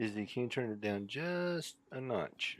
Izzy, can you turn it down just a notch?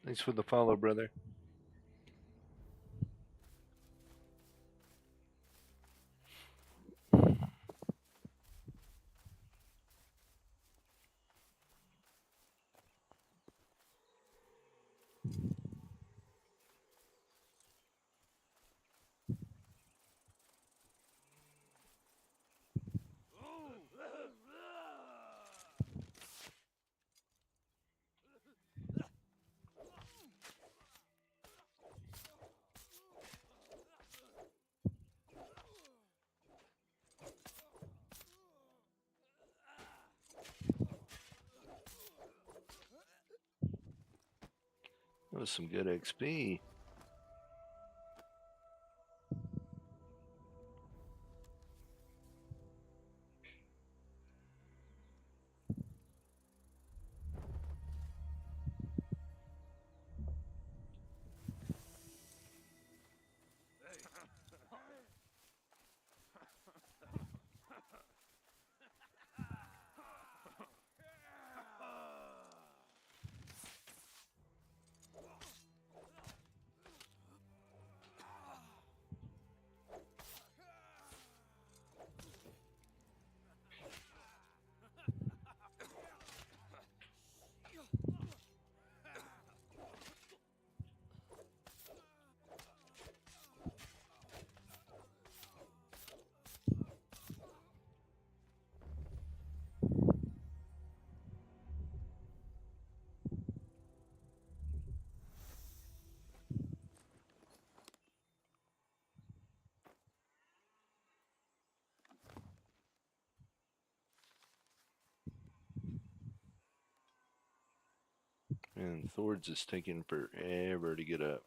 Thanks for the follow, brother. That was some good XP. And Thor's is taking forever to get up.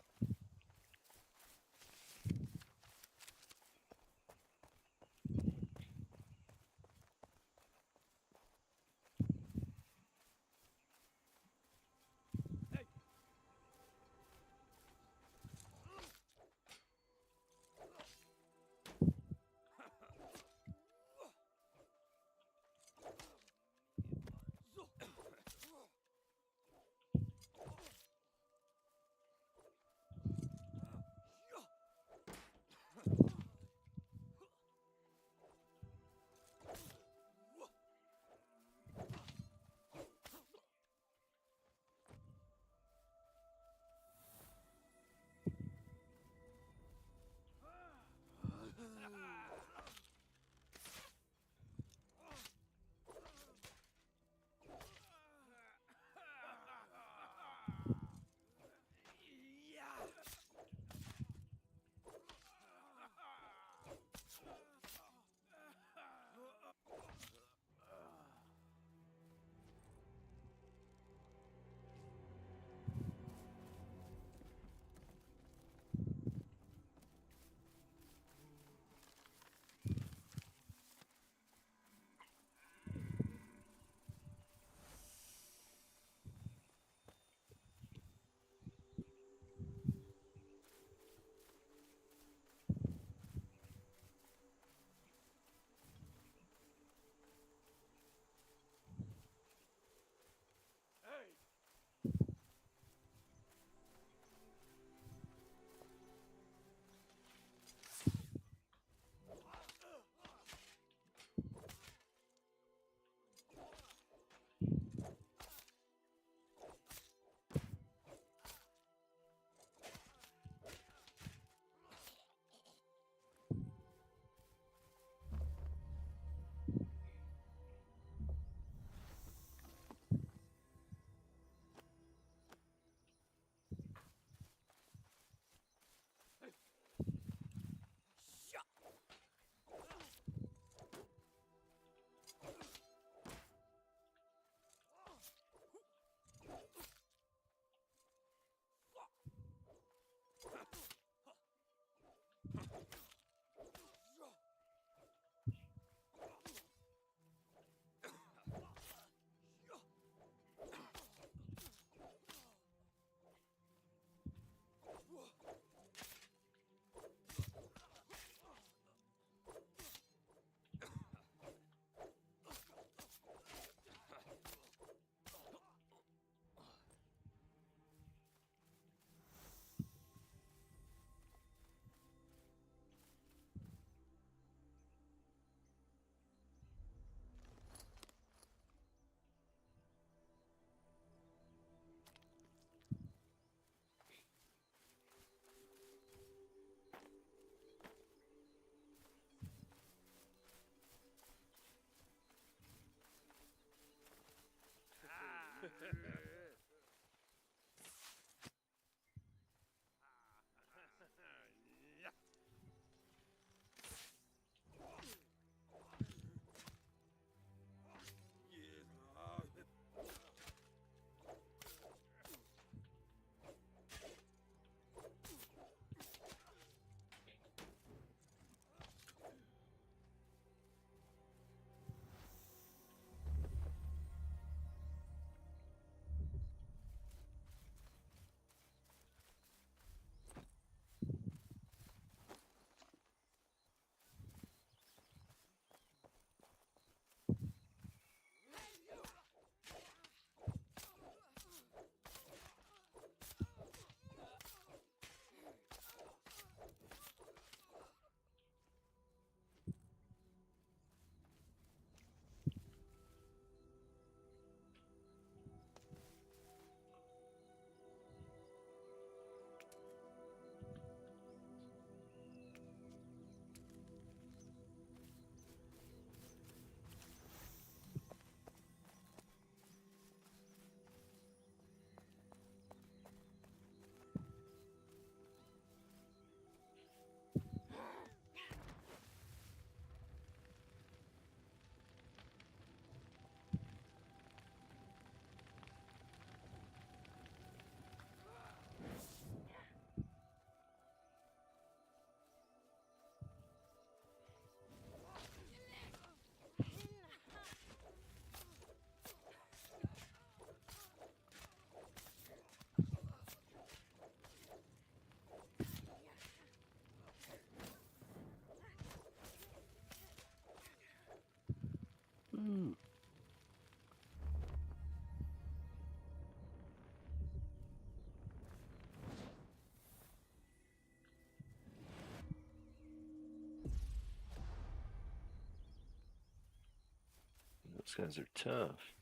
These guys are tough.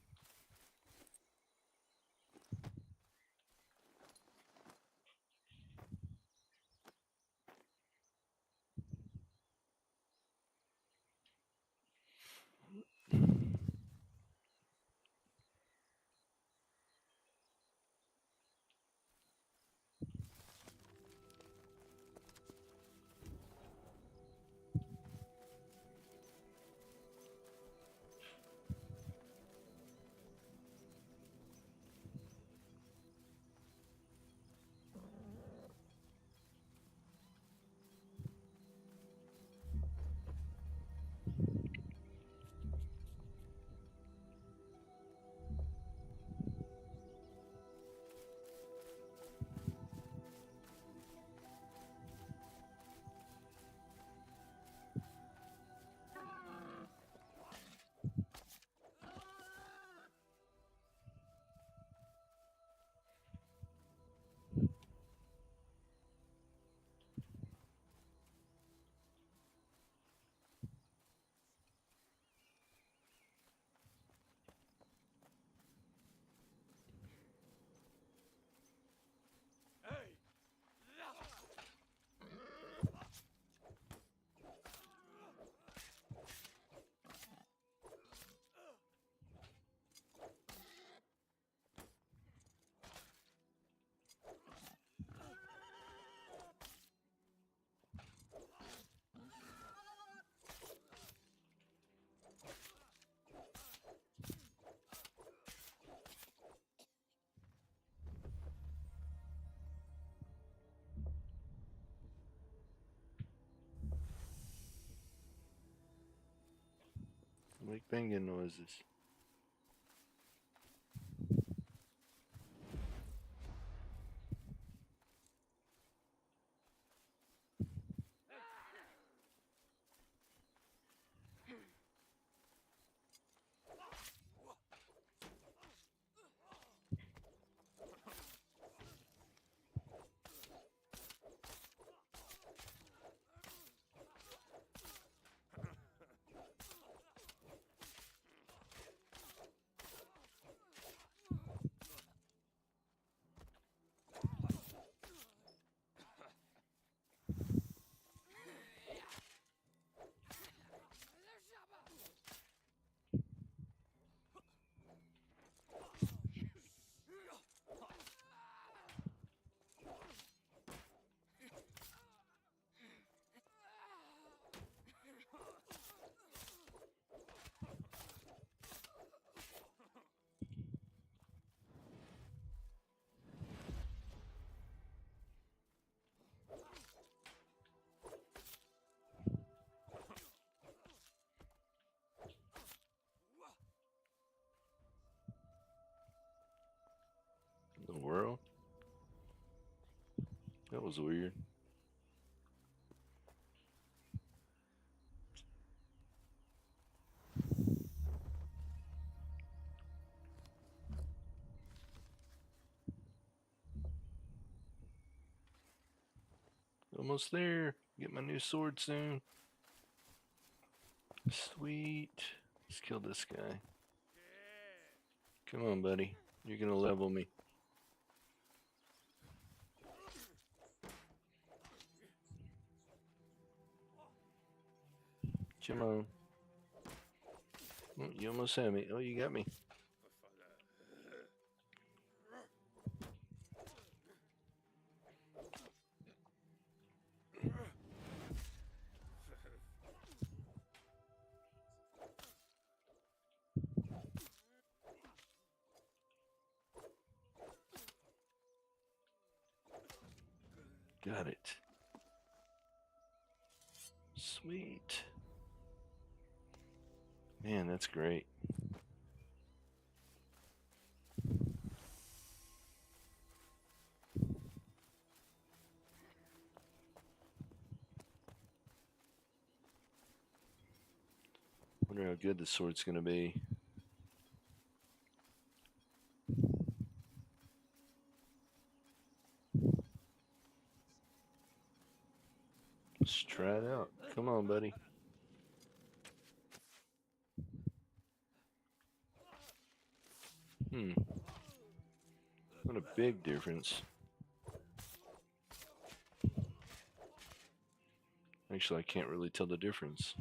Make banging noises. The world? That was weird. Almost there. Get my new sword soon. Sweet. Let's kill this guy. Come on, buddy. You're gonna level me. Come on. Oh, you almost had me. Oh, you got me. Got it. Sweet. Man, that's great. Wonder how good the sword's gonna be. Let's try it out. Come on, buddy. Hmm. What a big difference. Actually, I can't really tell the difference.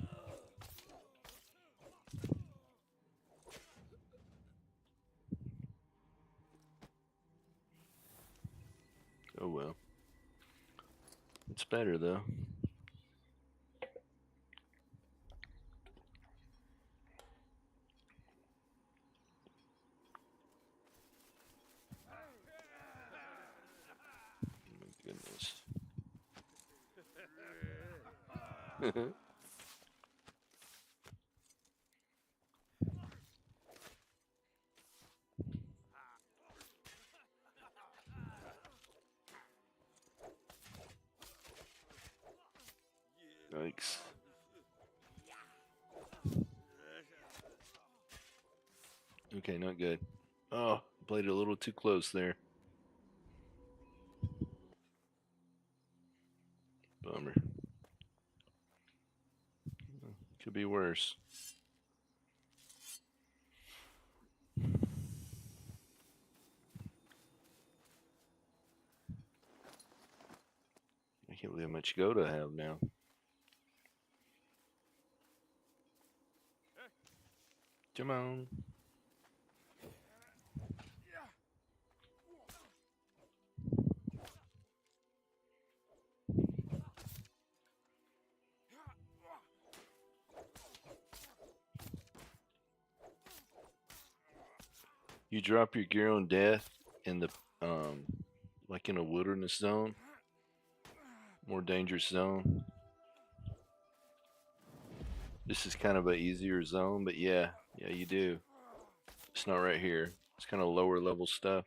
Oh well. It's better though. Oh my goodness. Yikes. Okay, not good. Oh, played it a little too close there. Bummer. Could be worse. I can't believe how much gold I have now. Come on. You drop your gear on death in the like in a wilderness zone, more dangerous zone. This is kind of a easier zone, but yeah, you do. It's not right here. It's kind of lower level stuff.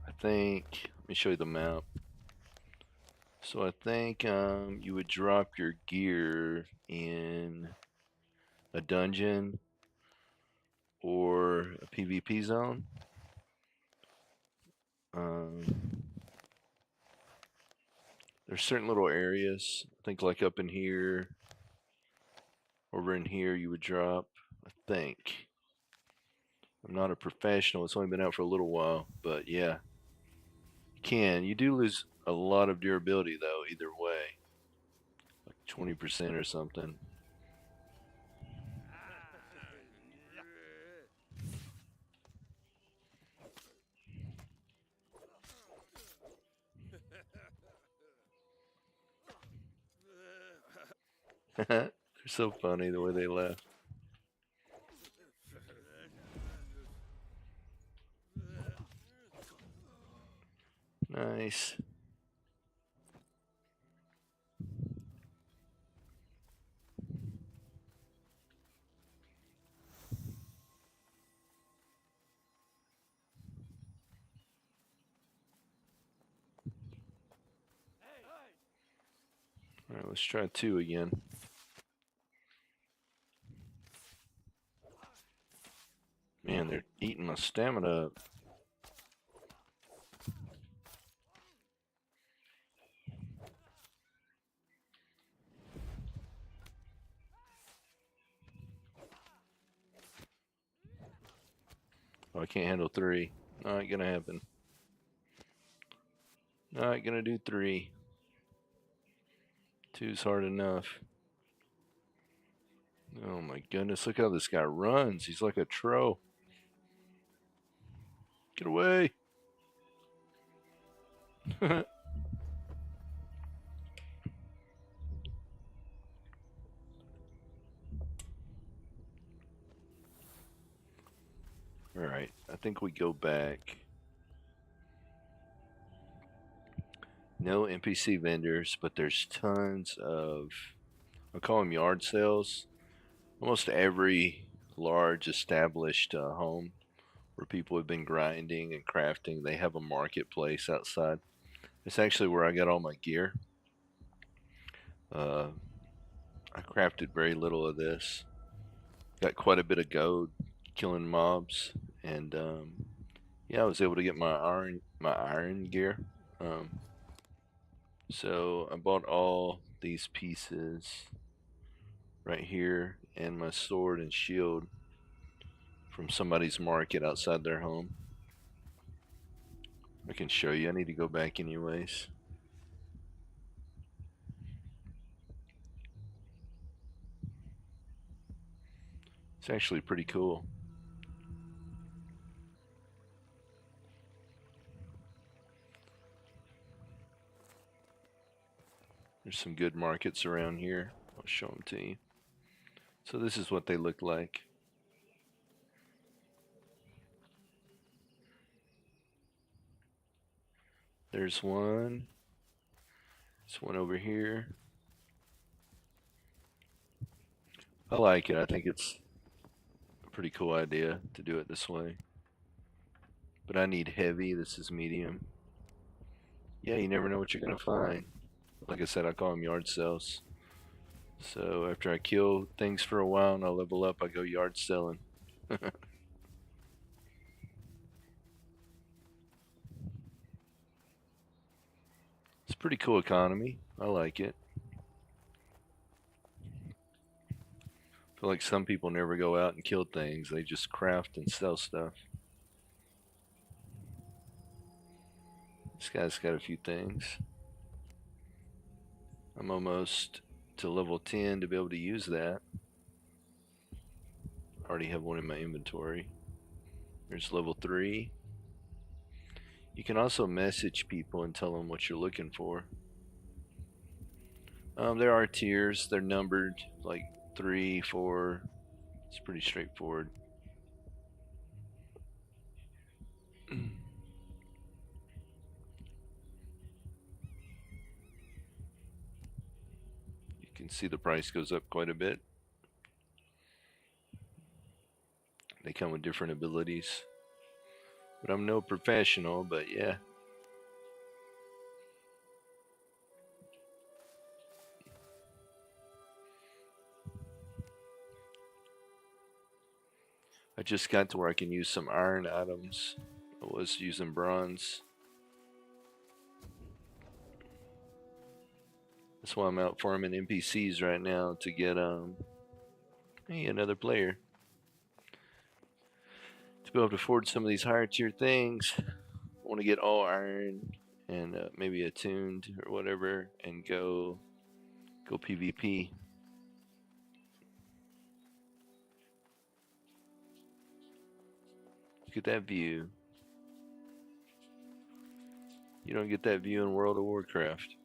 I think. Let me show you the map. So I think you would drop your gear in a dungeon or a PvP zone. Um, there's certain little areas. I think like up in here, over in here, you would drop. I think. I'm not a professional. It's only been out for a little while, but yeah, you can. You do lose a lot of durability though. Either way, like 20% or something. They're so funny the way they laugh. Nice. All right, let's try two again. Man, they're eating my stamina up. Oh, I can't handle three. Not gonna happen. Not gonna do three. Two's hard enough. Oh my goodness, look how this guy runs. He's like a troll. Get away. Alright, I think we go back. No NPC vendors, but there's tons of, I call them yard sales. Almost every large established home where people have been grinding and crafting, they have a marketplace outside. It's actually where I got all my gear. Uh, I crafted very little of this. Got quite a bit of gold killing mobs, and Yeah, I was able to get my iron gear. Um, so I bought all these pieces right here and my sword and shield from somebody's market outside their home. I can show you. I need to go back anyways. It's actually pretty cool. There's some good markets around here. I'll show them to you. So this is what they look like. There's one. There's one over here. I like it. I think it's a pretty cool idea to do it this way. But I need heavy. This is medium. Yeah, you never know what you're going to find. Like I said, I call them yard sales. So after I kill things for a while and I level up, I go yard selling. It's a pretty cool economy. I like it. I feel like some people never go out and kill things. They just craft and sell stuff. This guy's got a few things. I'm almost to level 10 to be able to use that. I already have one in my inventory. There's level 3. You can also message people and tell them what you're looking for. There are tiers. They're numbered like 3, 4. It's pretty straightforward. You can see the price goes up quite a bit. They come with different abilities. But I'm no professional, but yeah. I just got to where I can use some iron items. I was using bronze. That's why I'm out farming NPCs right now to get hey, another player. To be able to afford some of these higher tier things. I want to get all iron and maybe attuned or whatever and go PvP. Look at that view. You don't get that view in World of Warcraft.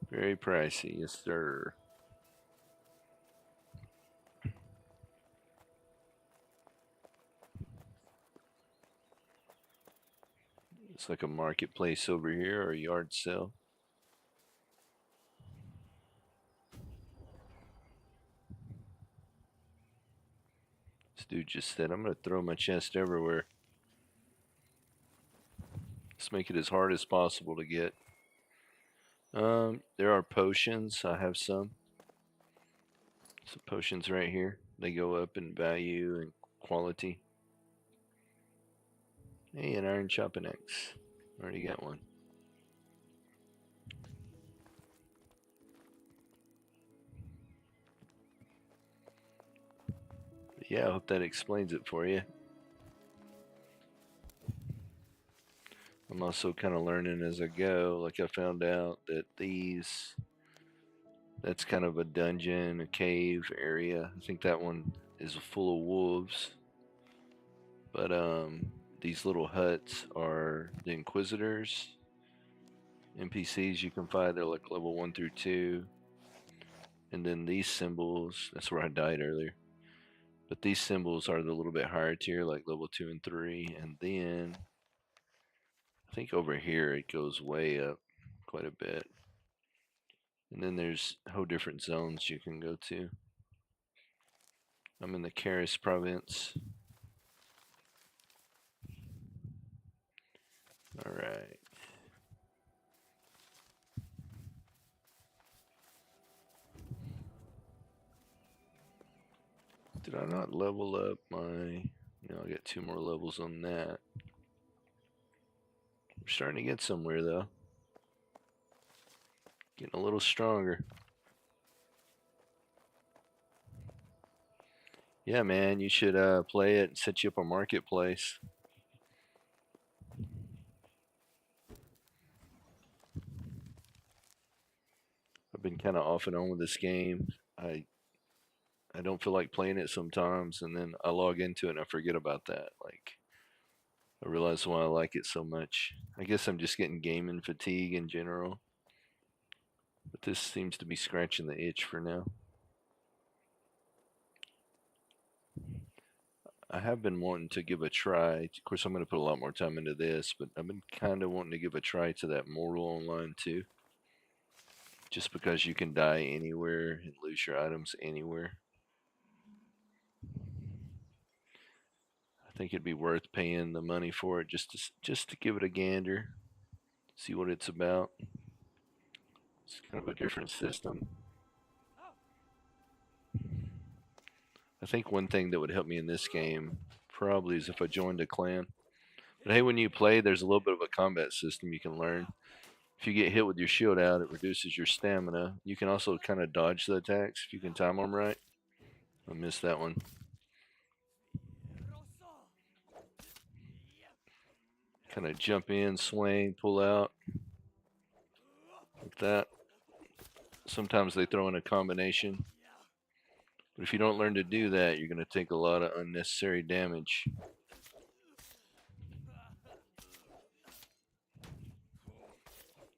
Very pricey, yes sir. It's like a marketplace over here or a yard sale. This dude just said, I'm going to throw my chest everywhere. Let's make it as hard as possible to get. There are potions. I have some. Some potions right here. They go up in value and quality. Hey, an iron chopping axe. Already got one. But yeah, I hope that explains it for you. I'm also kind of learning as I go. Like I found out that that's kind of a dungeon, a cave area. I think that one is full of wolves. But these little huts are the Inquisitors. NPCs you can find, they're like level 1 through 2. And then these symbols, that's where I died earlier. But these symbols are the little bit higher tier, like level 2 and 3. And then I think over here it goes way up quite a bit. And then there's whole different zones you can go to. I'm in the Karis province. Alright. not level up my... I got 2 more levels on that. We're starting to get somewhere, though. Getting a little stronger. Yeah, man, you should play it and set you up a marketplace. I've been kind of off and on with this game. I don't feel like playing it sometimes, and then I log into it and I forget about that. Like, I realize why I like it so much. I guess I'm just getting gaming fatigue in general. But this seems to be scratching the itch for now. I have been wanting to give a try. Of course, I'm going to put a lot more time into this, but I've been kind of wanting to give a try to that Mortal Online too. Just because you can die anywhere and lose your items anywhere. I think it'd be worth paying the money for it just to give it a gander, see what it's about. It's kind of a different system. I think one thing that would help me in this game probably is if I joined a clan. But hey, when you play, there's a little bit of a combat system you can learn. If you get hit with your shield out, it reduces your stamina. You can also kind of dodge the attacks if you can time them right. I missed that one. Kind of jump in, swing, pull out. Like that. Sometimes they throw in a combination. But if you don't learn to do that, you're going to take a lot of unnecessary damage.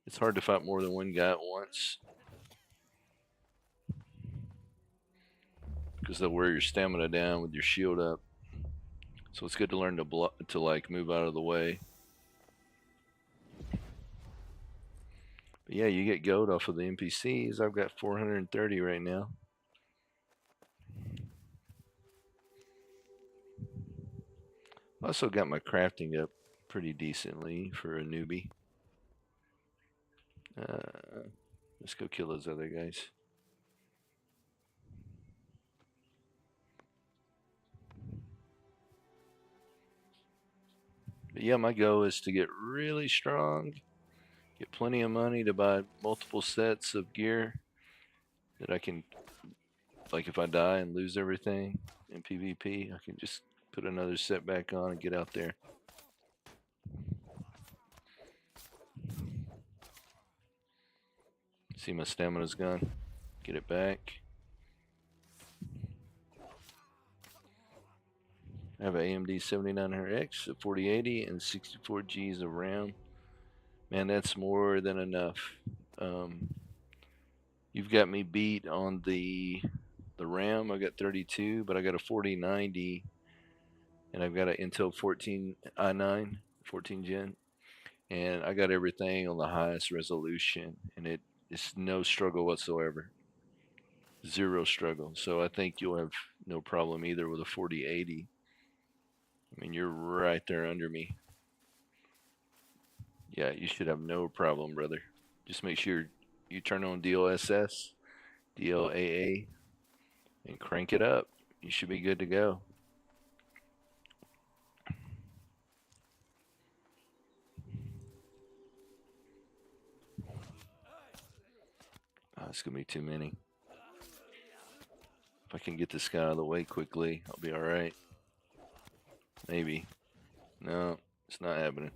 It's hard to fight more than one guy at once, because they'll wear your stamina down with your shield up. So it's good to learn to like move out of the way. But yeah, you get gold off of the NPCs. I've got 430 right now. Also got my crafting up pretty decently for a newbie. Let's go kill those other guys. But yeah, my goal is to get really strong, get plenty of money to buy multiple sets of gear that I can, like if I die and lose everything in PvP, I can just put another set back on and get out there. See, my stamina's gone. Get it back. I have an AMD 7900X, a 4080, and 64 Gs of RAM. Man, that's more than enough. You've got me beat on the RAM. I got 32, but I got a 4090, and I've got an Intel 14 i9, 14 Gen, and I got everything on the highest resolution, and it's no struggle whatsoever. Zero struggle. So I think you'll have no problem either with a 4080. I mean, you're right there under me. Yeah, you should have no problem, brother. Just make sure you turn on DLSS, DLAA, and crank it up. You should be good to go. Oh, it's going to be too many. If I can get this guy out of the way quickly, I'll be alright. Maybe. No, it's not happening.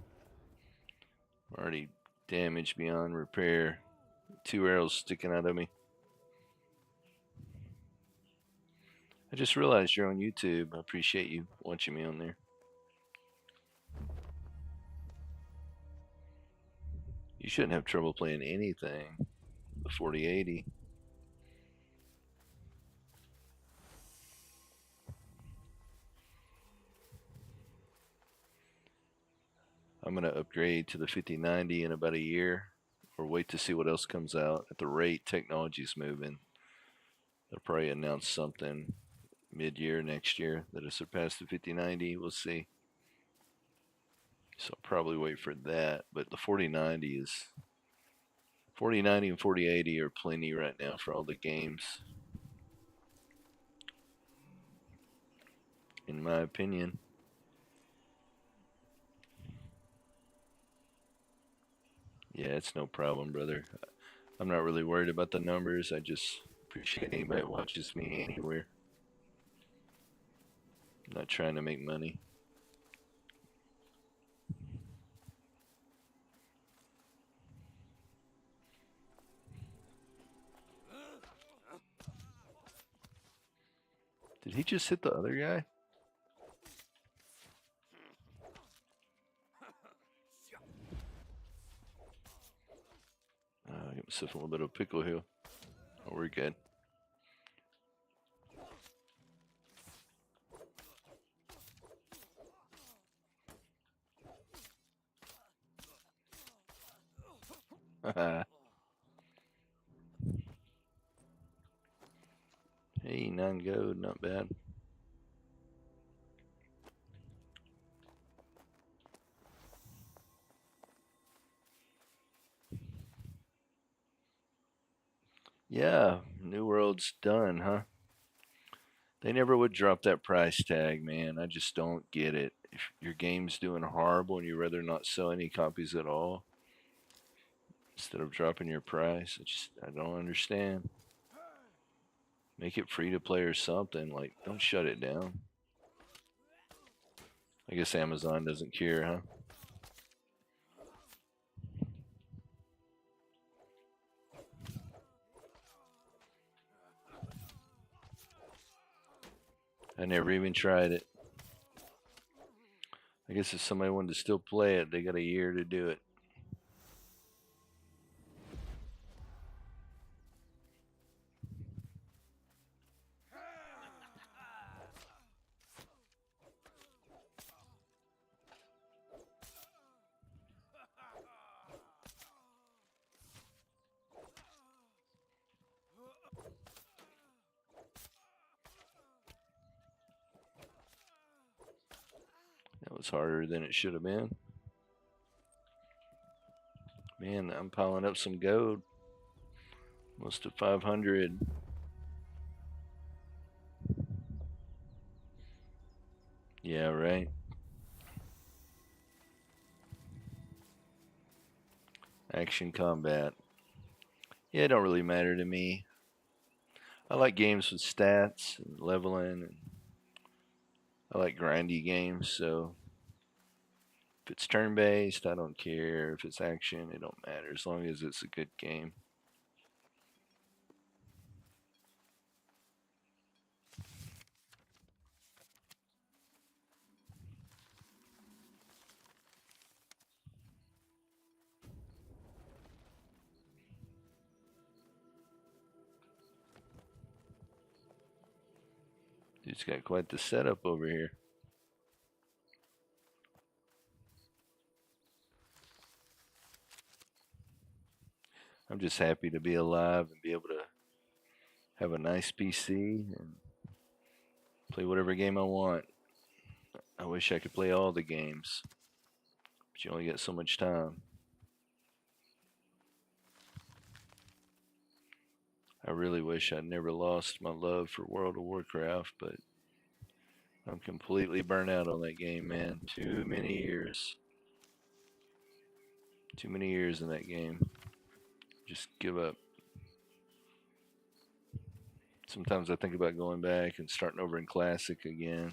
Already damaged beyond repair. 2 arrows sticking out of me. I just realized you're on YouTube. I appreciate you watching me on there. You shouldn't have trouble playing anything. The 4080. I'm going to upgrade to the 5090 in about a year, or wait to see what else comes out. At the rate technology's moving, they'll probably announce something mid-year next year that'll surpass the 5090. We'll see. So I'll probably wait for that. But the 4090 and 4080 are plenty right now for all the games. in my opinion. Yeah, it's no problem, brother. I'm not really worried about the numbers. I just appreciate anybody that watches me anywhere. I'm not trying to make money. Did he just hit the other guy? I got myself a little bit of pickle here. Oh, we're good. Hey, 9 gold, not bad. Yeah, New World's done, huh? They never would drop that price tag, man. I just don't get it. If your game's doing horrible and you'd rather not sell any copies at all instead of dropping your price, I don't understand. Make it free to play or something. Like, don't shut it down. I guess Amazon doesn't care, huh? I never even tried it. I guess if somebody wanted to still play it, they got a year to do it. That was harder than it should have been. Man, I'm piling up some gold. Close to 500. Yeah, right. Action combat. Yeah, it don't really matter to me. I like games with stats and leveling, and I like grindy games. So if it's turn-based, I don't care. If it's action, it don't matter as long as it's a good game. Dude's got quite the setup over here. I'm just happy to be alive and be able to have a nice PC and play whatever game I want. I wish I could play all the games, but you only get so much time. I really wish I'd never lost my love for World of Warcraft, but I'm completely burnt out on that game, man. Too many years. Too many years in that game. Just give up. Sometimes I think about going back and starting over in Classic again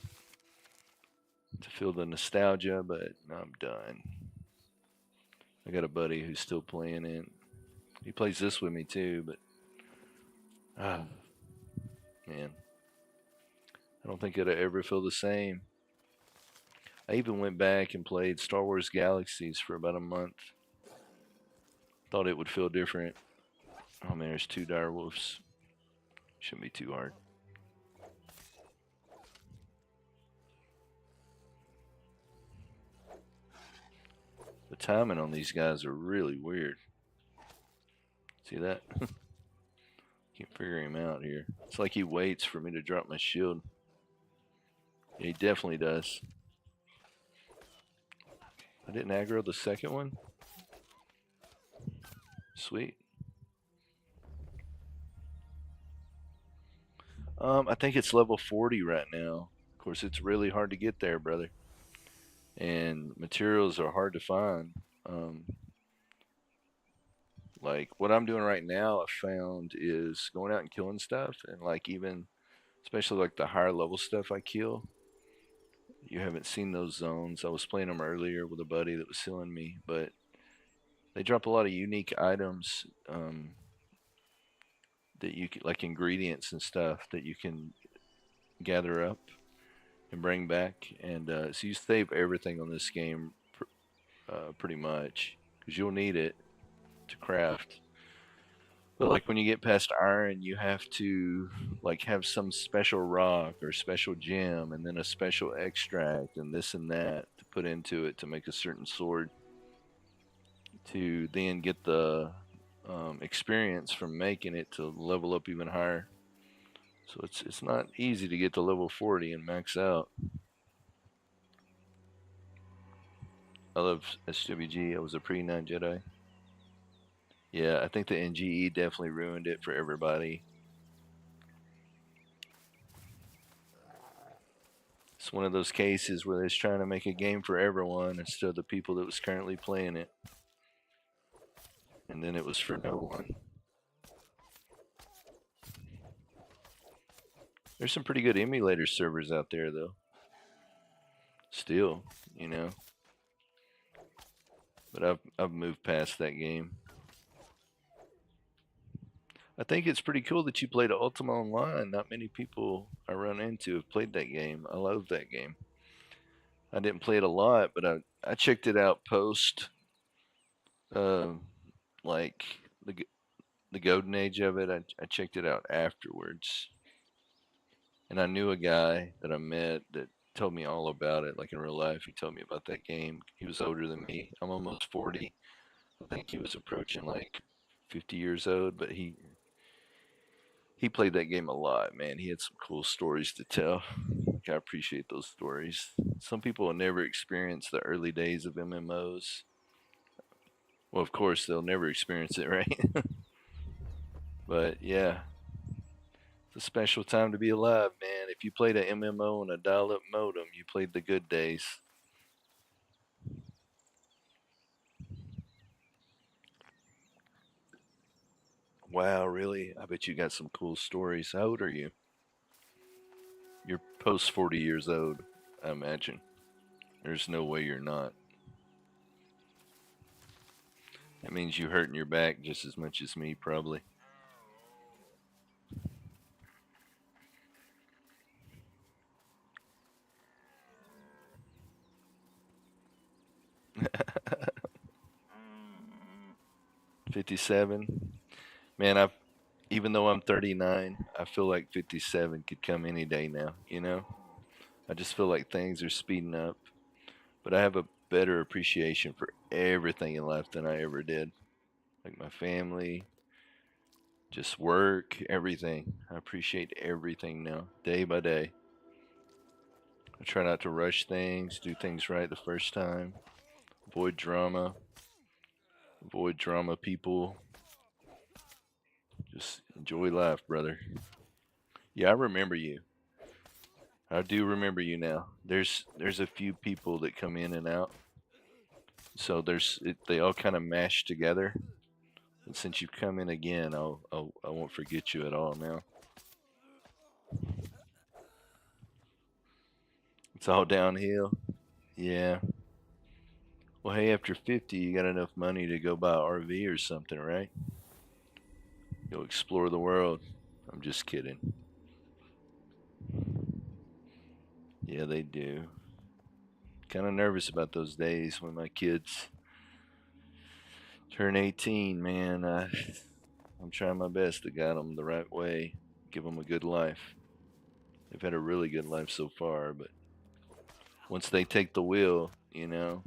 to feel the nostalgia, but I'm done. I got a buddy who's still playing it. He plays this with me too, but ah, man, I don't think it'll ever feel the same. I even went back and played Star Wars Galaxies for about a month. Thought it would feel different. Oh man, there's 2 dire wolves. Shouldn't be too hard. The timing on these guys are really weird. See that? Can't figure him out here. It's like he waits for me to drop my shield. Yeah, he definitely does. I didn't aggro the second one. Sweet. I think it's level 40 right now. Of course, it's really hard to get there, brother, and materials are hard to find. Um, like what I'm doing right now, I found is going out and killing stuff, and like even especially like the higher level stuff I kill. You haven't seen those zones. I was playing them earlier with a buddy that was selling me, but they drop a lot of unique items that you can, like ingredients and stuff that you can gather up and bring back. And so you save everything on this game pretty much because you'll need it to craft. But like when you get past iron, you have to like have some special rock or special gem, and then a special extract, and this and that to put into it to make a certain sword. To then get the experience from making it to level up even higher. So it's not easy to get to level 40 and max out. I love SWG. I was a pre-9 Jedi. Yeah, I think the NGE definitely ruined it for everybody. It's one of those cases where they're trying to make a game for everyone instead of the people that was currently playing it. And then it was for no one. There's some pretty good emulator servers out there though. Still, you know. But I've moved past that game. I think it's pretty cool that you played Ultima Online. Not many people I run into have played that game. I love that game. I didn't play it a lot, but I checked it out post uh, like the the golden age of it. I checked it out afterwards, and I knew a guy that I met that told me all about it. Like in real life, he told me about that game. He was older than me. I'm almost 40. I think he was approaching like 50 years old, but he played that game a lot, man. He had some cool stories to tell. Like, I appreciate those stories. Some people will never experience the early days of MMOs. Well, of course, they'll never experience it, right? But yeah, it's a special time to be alive, man. If you played an MMO on a dial up modem, you played the good days. Wow, really? I bet you got some cool stories. How old are you? You're post 40 years old, I imagine. There's no way you're not. That means you hurting your back just as much as me, probably. 57. Man, I even though I'm 39, I feel like 57 could come any day now, you know? I just feel like things are speeding up, but I have a better appreciation for everything in life than I ever did. Like my family, just work, everything. I appreciate everything now, day by day. I try not to rush things, do things right the first time, avoid drama, avoid drama people. Just enjoy life, brother. Yeah, I remember you. I do remember you now. There's a few people that come in and out, so they all kind of mash together. And since you've come in again, I won't forget you at all now. It's all downhill. Yeah. Well, hey, after 50, you got enough money to go buy an RV or something, right? You'll explore the world. I'm just kidding. Yeah, they do. Kind of nervous about those days when my kids turn 18, man. I'm trying my best to guide them the right way, give them a good life. They've had a really good life so far, but once they take the wheel, I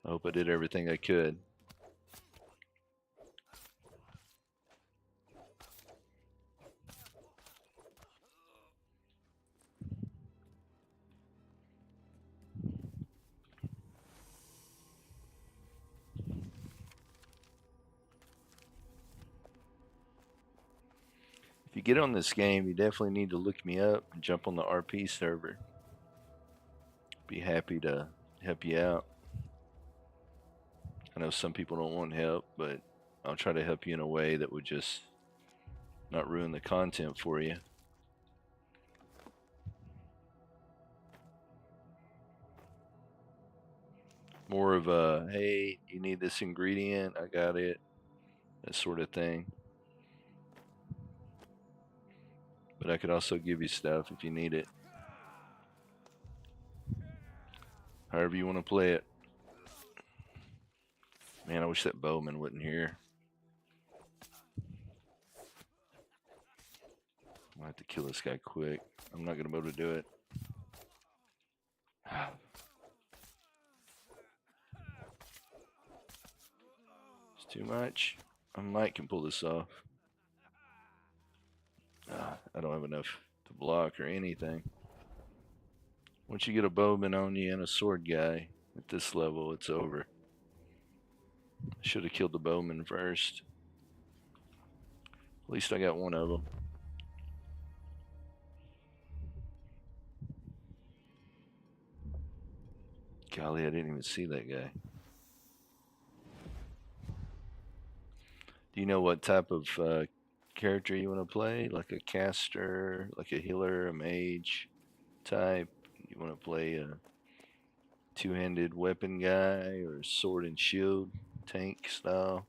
hope I did everything I could. If you get on this game, you definitely need to look me up and jump on the RP server. Be happy to help you out. I know some people don't want help, but I'll try to help you in a way that would just not ruin the content for you. More of a, hey, you need this ingredient, I got it, that sort of thing. But I could also give you stuff if you need it. However you want to play it. Man, I wish that bowman wasn't here. I'll have to kill this guy quick. I'm not going to be able to do it. It's too much. I might can pull this off. I don't have enough to block or anything. Once you get a bowman on you and a sword guy at this level, it's over. I should have killed the bowman first. At least I got one of them. Golly, I didn't even see that guy. Do you know what type of character you want to play? Like a caster, like a healer, a mage type? You want to play a two-handed weapon guy or sword and shield tank style?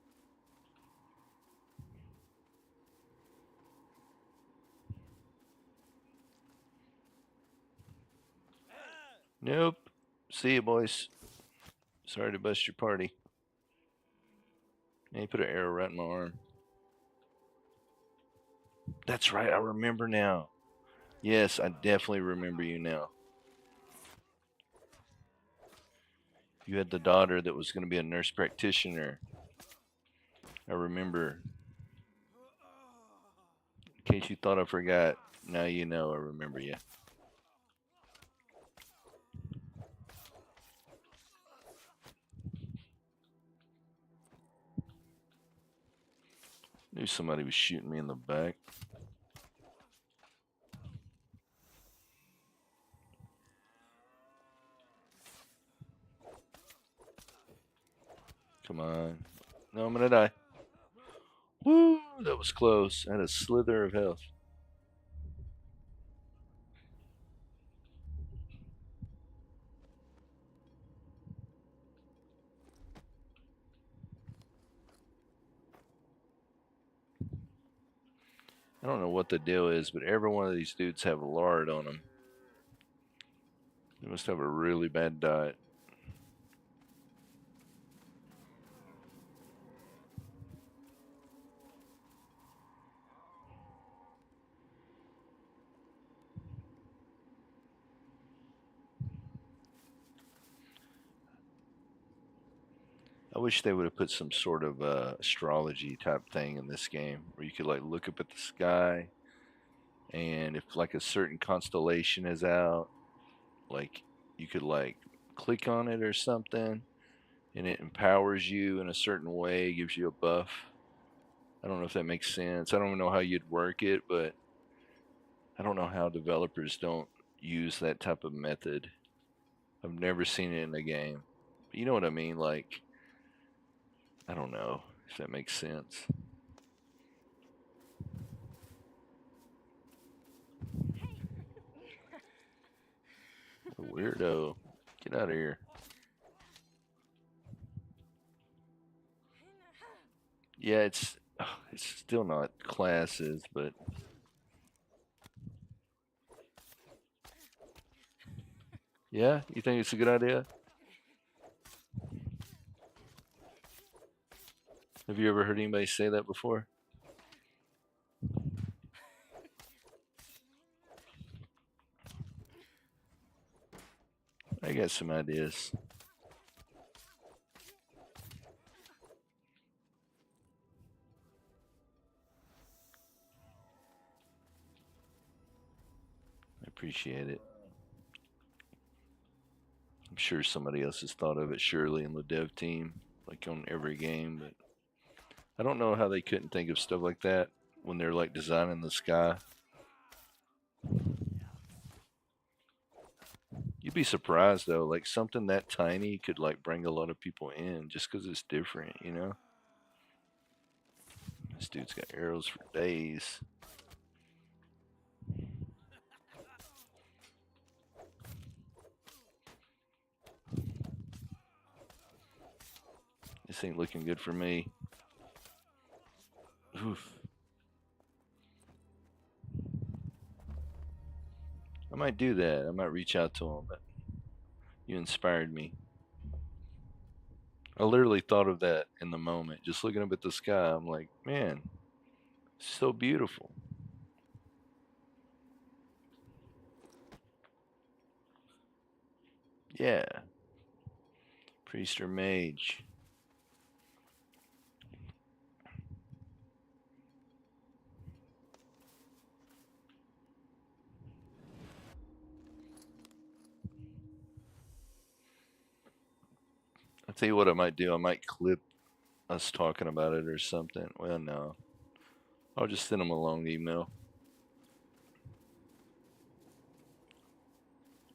Nope. See you, boys. Sorry to bust your party. And he put an arrow right in my arm. That's right, I remember now. Yes, I definitely remember you now. You had the daughter that was going to be a nurse practitioner. I remember. In case you thought I forgot, now you know I remember you. Knew somebody was shooting me in the back. Come on. No, I'm gonna die. Woo! That was close. I had a slither of health. I don't know what the deal is, but every one of these dudes have lard on them. They must have a really bad diet. I wish they would have put some sort of astrology type thing in this game where you could like look up at the sky, and if like a certain constellation is out, like you could like click on it or something, and it empowers you in a certain way, gives you a buff. I don't know if that makes sense. I don't know how you'd work it, but I don't know how developers don't use that type of method. I've never seen it in a game. But you know what I mean? Like, I don't know if that makes sense. A weirdo. Get out of here. Yeah, it's still not classes, but yeah, you think it's a good idea? Have you ever heard anybody say that before? I got some ideas. I appreciate it. I'm sure somebody else has thought of it, surely, in the dev team, like on every game, but I don't know how they couldn't think of stuff like that. when they're like designing the sky. You'd be surprised though, like something that tiny could like bring a lot of people in just because it's different, you know? This dude's got arrows for days. This ain't looking good for me. Oof. I might do that. I might reach out to him, but you inspired me. I literally thought of that in the moment, just looking up at the sky. I'm like, man, it's so beautiful. Yeah, priest or mage. I'll tell you what I might do. I might clip us talking about it or something. Well, no. I'll just send them a long email.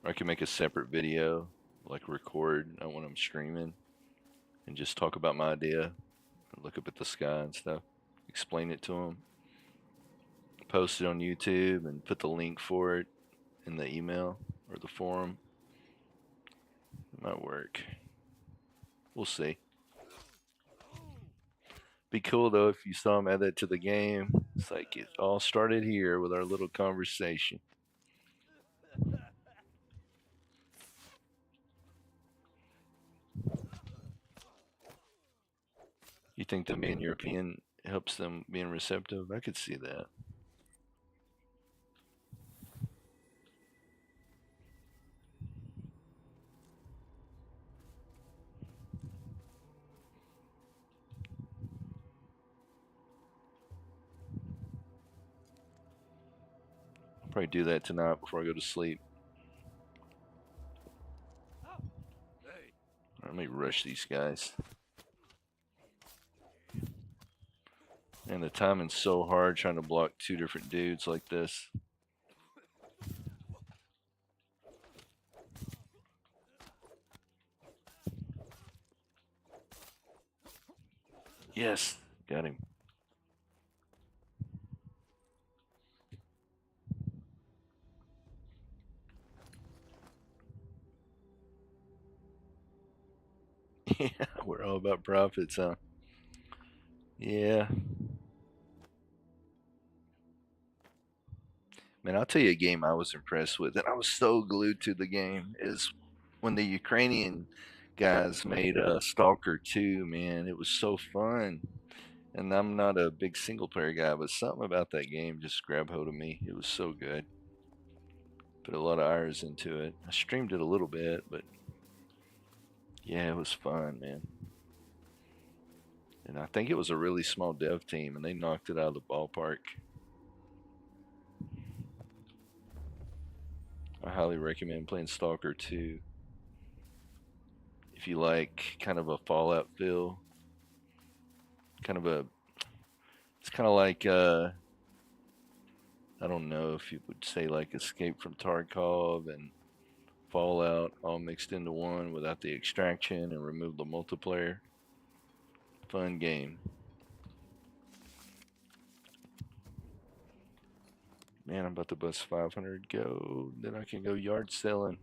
Or I can make a separate video, like record when I'm streaming, and just talk about my idea. Look up at the sky and stuff. Explain it to them. Post it on YouTube and put the link for it in the email or the forum. It might work. We'll see. Be cool though if you saw him add that to the game. It's like it all started here with our little conversation. You think them being European helps them being receptive? I could see that. I'll probably do that tonight before I go to sleep. Let me rush these guys. And the timing's so hard trying to block two different dudes like this. Yes, got him. Yeah, we're all about profits, huh? Yeah. Man, I'll tell you a game I was impressed with, and I was so glued to the game, is when the Ukrainian guys made Stalker 2, man. It was so fun. And I'm not a big single player guy, but something about that game just grabbed hold of me. It was so good. Put a lot of hours into it. I streamed it a little bit, but yeah, it was fun, man. And I think it was a really small dev team, and they knocked it out of the ballpark. I highly recommend playing Stalker 2 if you like kind of a Fallout feel. Kind of a, it's kind of like I don't know if you would say like Escape from Tarkov and Fallout all mixed into one without the extraction and remove the multiplayer. Fun game. Man, I'm about to bust 500 gold. Then I can go yard selling.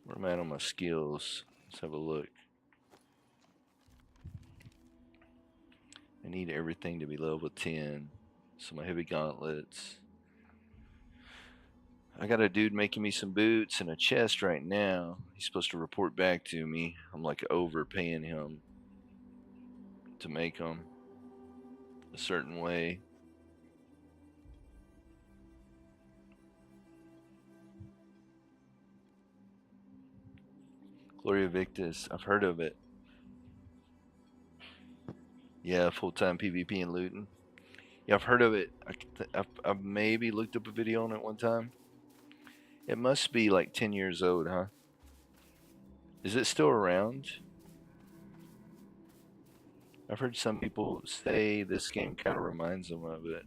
Where am I at on my skills? Let's have a look. I need everything to be level 10. So my heavy gauntlets. I got a dude making me some boots and a chest right now. He's supposed to report back to me. I'm like overpaying him to make them a certain way. Gloria Victis, I've heard of it. Yeah, full-time PvP and looting. Yeah, I've heard of it. I've maybe looked up a video on it one time. It must be like 10 years old, huh? Is it still around? I've heard some people say this game kind of reminds them of it.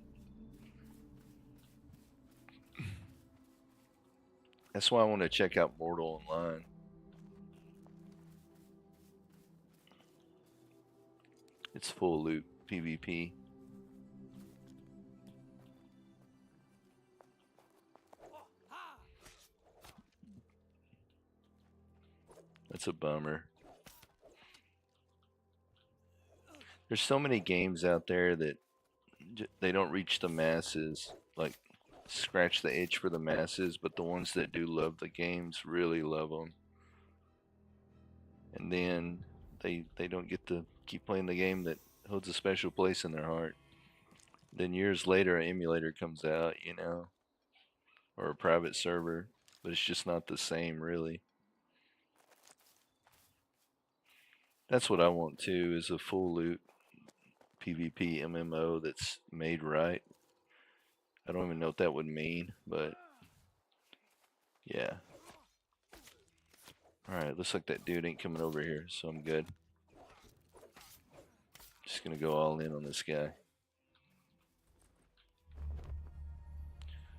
That's why I want to check out Mortal Online. It's full loot PvP. That's a bummer. There's so many games out there that they don't reach the masses, like scratch the itch for the masses, but the ones that do love the games really love them. And then they don't get to keep playing the game that holds a special place in their heart. Then years later, an emulator comes out, or a private server, but it's just not the same, really. That's what I want too, is a full loot PvP MMO that's made right. I don't even know what that would mean, but yeah. Alright, looks like that dude ain't coming over here, so I'm good. Just gonna go all in on this guy.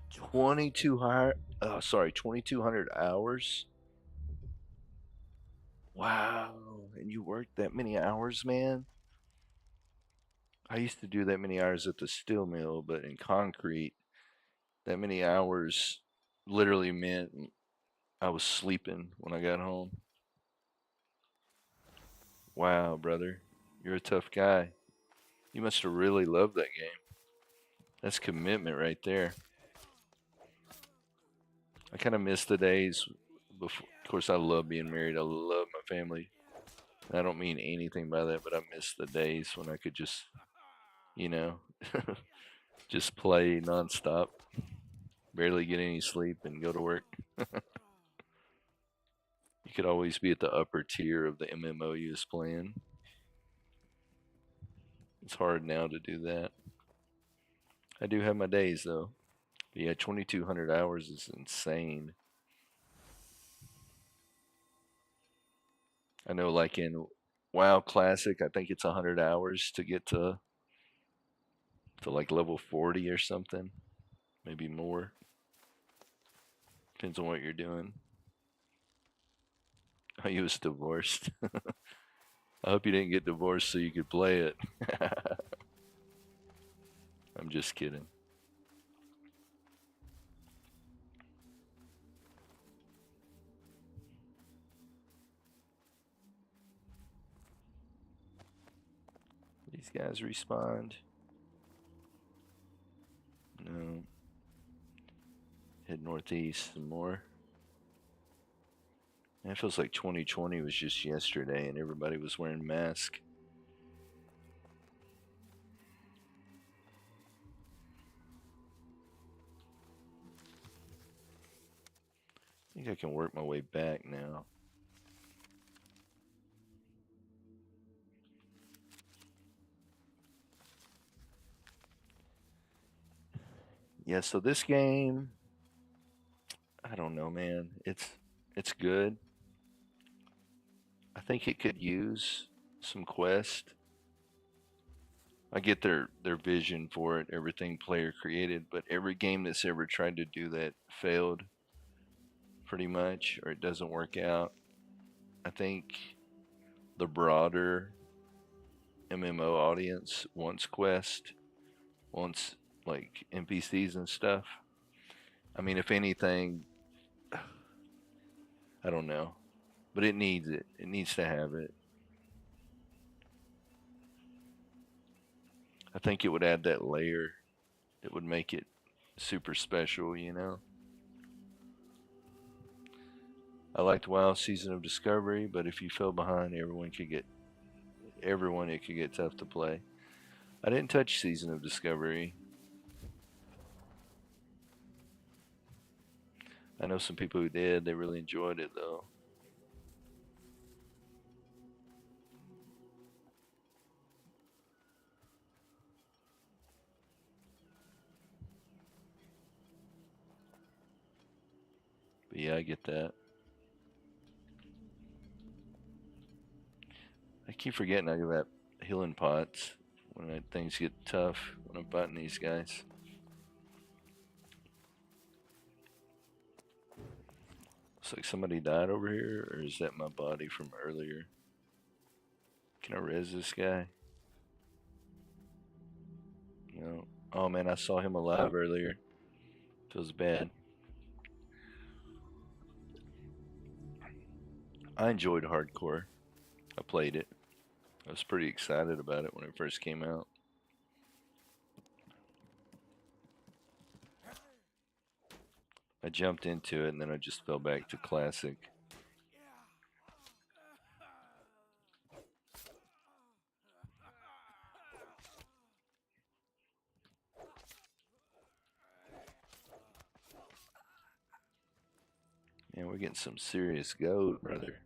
2200 hours? Wow, and you worked that many hours, man? I used to do that many hours at the steel mill, but in concrete, that many hours literally meant I was sleeping when I got home. Wow, brother. You're a tough guy. You must have really loved that game. That's commitment right there. I kind of miss the days before. Of course, I love being married. I love my family. And I don't mean anything by that, but I miss the days when I could just, you know, just play nonstop, barely get any sleep, and go to work. You could always be at the upper tier of the MMO you was playing. It's hard now to do that. I do have my days though. But yeah, 2,200 hours is insane. I know, like in WoW Classic, I think it's 100 hours to get to like level 40 or something, maybe more. Depends on what you're doing. Oh, you was divorced. I hope you didn't get divorced so you could play it. I'm just kidding. These guys respond. No. Head northeast some more. Man, it feels like 2020 was just yesterday and everybody was wearing masks. I think I can work my way back now. Yeah, so this game, I don't know, man. It's good. I think it could use some quest. I get their vision for it, everything player created, but every game that's ever tried to do that failed pretty much, or it doesn't work out. I think the broader MMO audience wants quest, wants like NPCs and stuff. I mean, if anything, I don't know, but it needs it. It needs to have it. I think it would add that layer that would make it super special. I liked WoW Season of Discovery, but if you fell behind, everyone it could get tough to play. I didn't touch Season of Discovery. I know some people who did. They really enjoyed it though. But yeah, I get that. I keep forgetting I got healing pots when things get tough when I'm fighting these guys. Looks like somebody died over here, or is that my body from earlier? Can I res this guy? No. Oh man, I saw him alive earlier. Feels bad. I enjoyed hardcore. I played it. I was pretty excited about it when it first came out. I jumped into it and then I just fell back to classic. Man, we're getting some serious gold, brother.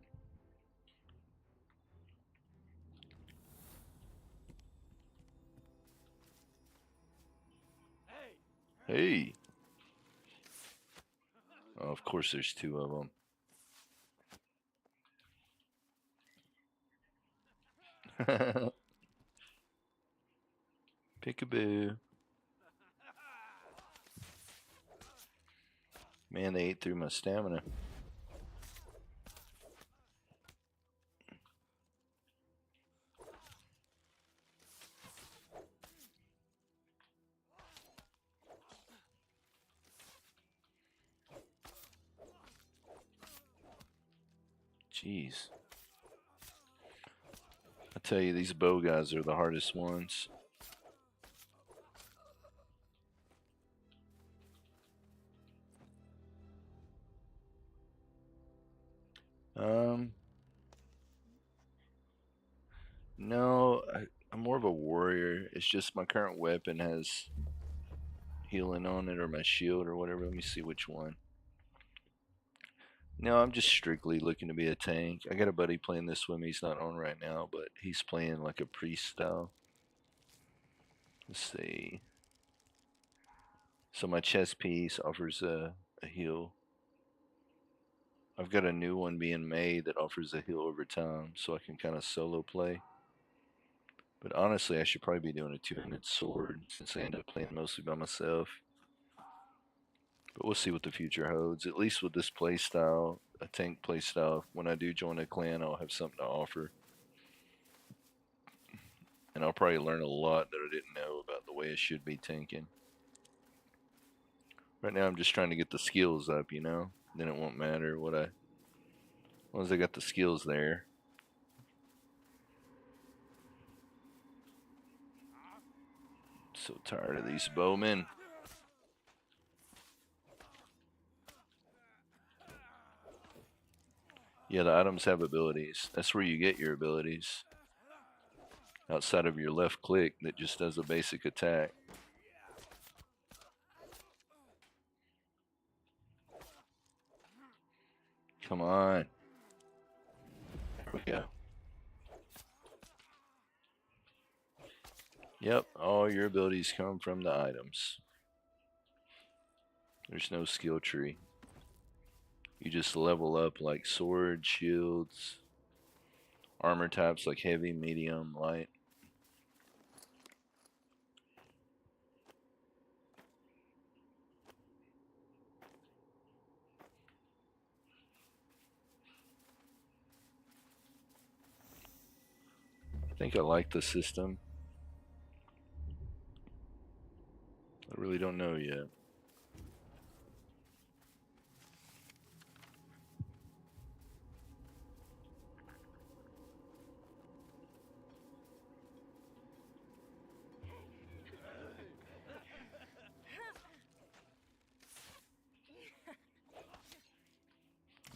Hey! Oh, of course there's two of them. Peekaboo. Man, they ate through my stamina. Jeez. I tell you, these bow guys are the hardest ones. No, I'm more of a warrior. It's just my current weapon has healing on it, or my shield, or whatever. Let me see which one. No, I'm just strictly looking to be a tank. I got a buddy playing this with me. He's not on right now, but he's playing like a priest style. Let's see. So my chest piece offers a heal. I've got a new one being made that offers a heal over time, so I can kind of solo play. But honestly, I should probably be doing a two-handed sword since I end up playing mostly by myself. But we'll see what the future holds. At least with this playstyle, a tank playstyle, when I do join a clan, I'll have something to offer. And I'll probably learn a lot that I didn't know about the way I should be tanking. Right now, I'm just trying to get the skills up, you know? Then it won't matter as long as I got the skills there. So tired of these bowmen. Yeah, the items have abilities. That's where you get your abilities. Outside of your left click that just does a basic attack. Come on. There we go. Yep, all your abilities come from the items. There's no skill tree. You just level up like sword, shields, armor types like heavy, medium, light. I think I like the system. I really don't know yet.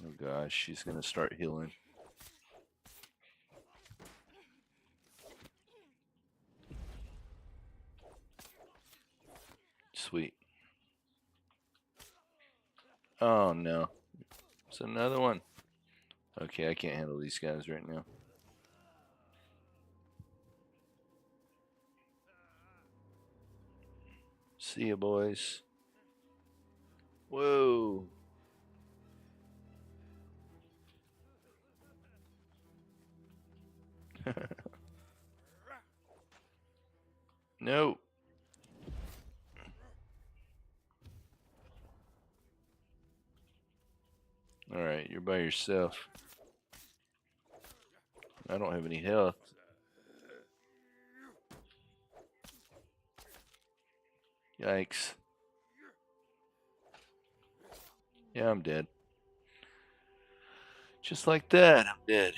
Oh gosh, she's gonna start healing. Sweet. Oh no. It's another one. Okay, I can't handle these guys right now. See ya, boys. Whoa. No. Alright, you're by yourself. I don't have any health. Yikes. Yeah, I'm dead. Just like that, I'm dead.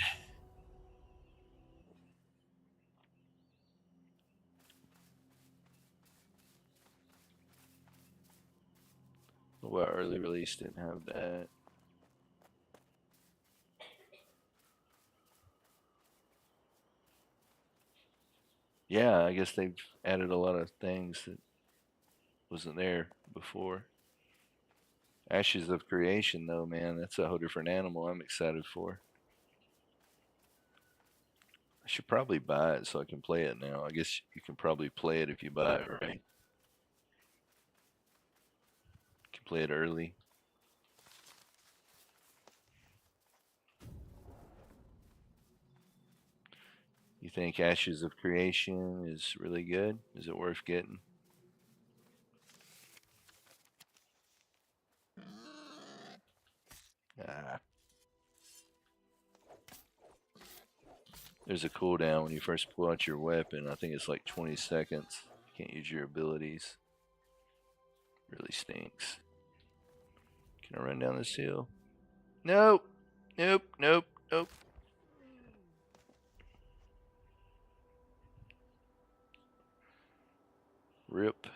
Well, early release didn't have that. Yeah, I guess they've added a lot of things that wasn't there before. Ashes of Creation, though, man, that's a whole different animal I'm excited for. I should probably buy it so I can play it now. I guess you can probably play it if you buy it, right? You can play it early. You think Ashes of Creation is really good? Is it worth getting? Ah. There's a cooldown when you first pull out your weapon. I think it's like 20 seconds. You can't use your abilities. Really stinks. Can I run down this hill? Nope. Nope. Nope. Nope. Rip.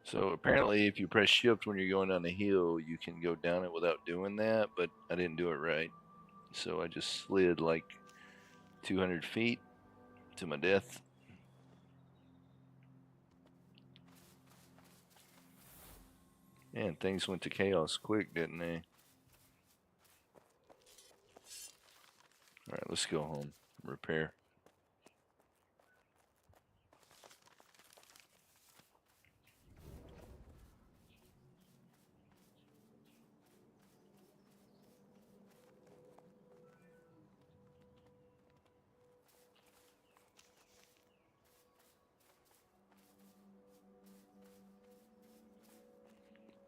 So apparently if you press shift when you're going down the hill, you can go down it without doing that, but I didn't do it right. So I just slid like 200 feet to my death. Man, things went to chaos quick, didn't they? Alright, let's go home. Repair.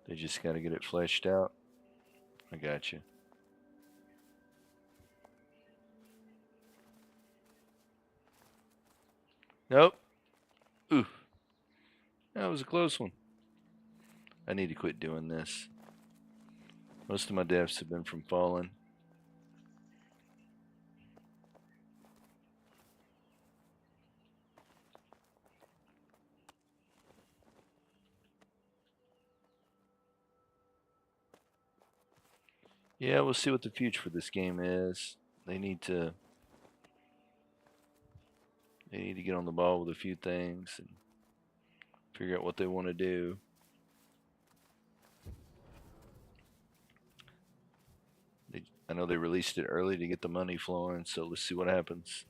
They just got to get it fleshed out. I got you. Nope. Ooh. That was a close one. I need to quit doing this. Most of my deaths have been from falling. Yeah, we'll see what the future for this game is. They need to get on the ball with a few things and figure out what they want to do. I know they released it early to get the money flowing, so let's see what happens.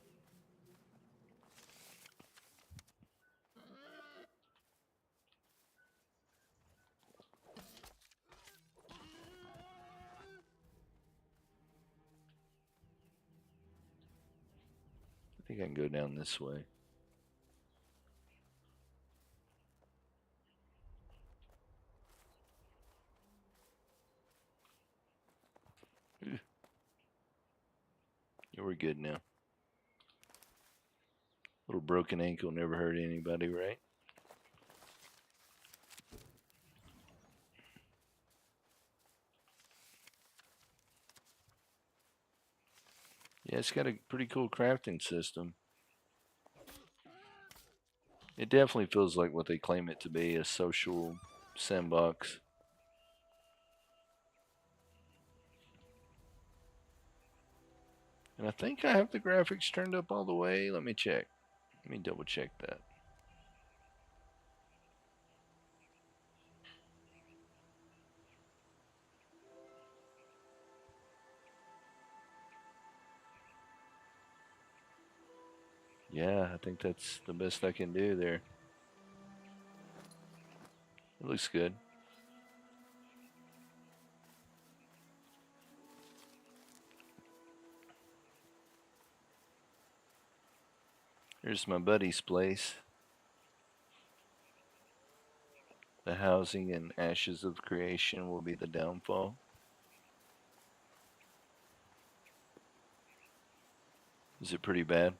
I think I can go down this way. Yeah, we're good now. Little broken ankle never hurt anybody, right? Yeah, it's got a pretty cool crafting system. It definitely feels like what they claim it to be, a social sandbox. And I think I have the graphics turned up all the way. Let me check. Let me double check that. Yeah, I think that's the best I can do there. It looks good. Here's my buddy's place. The housing and ashes of creation will be the downfall. Is it pretty bad?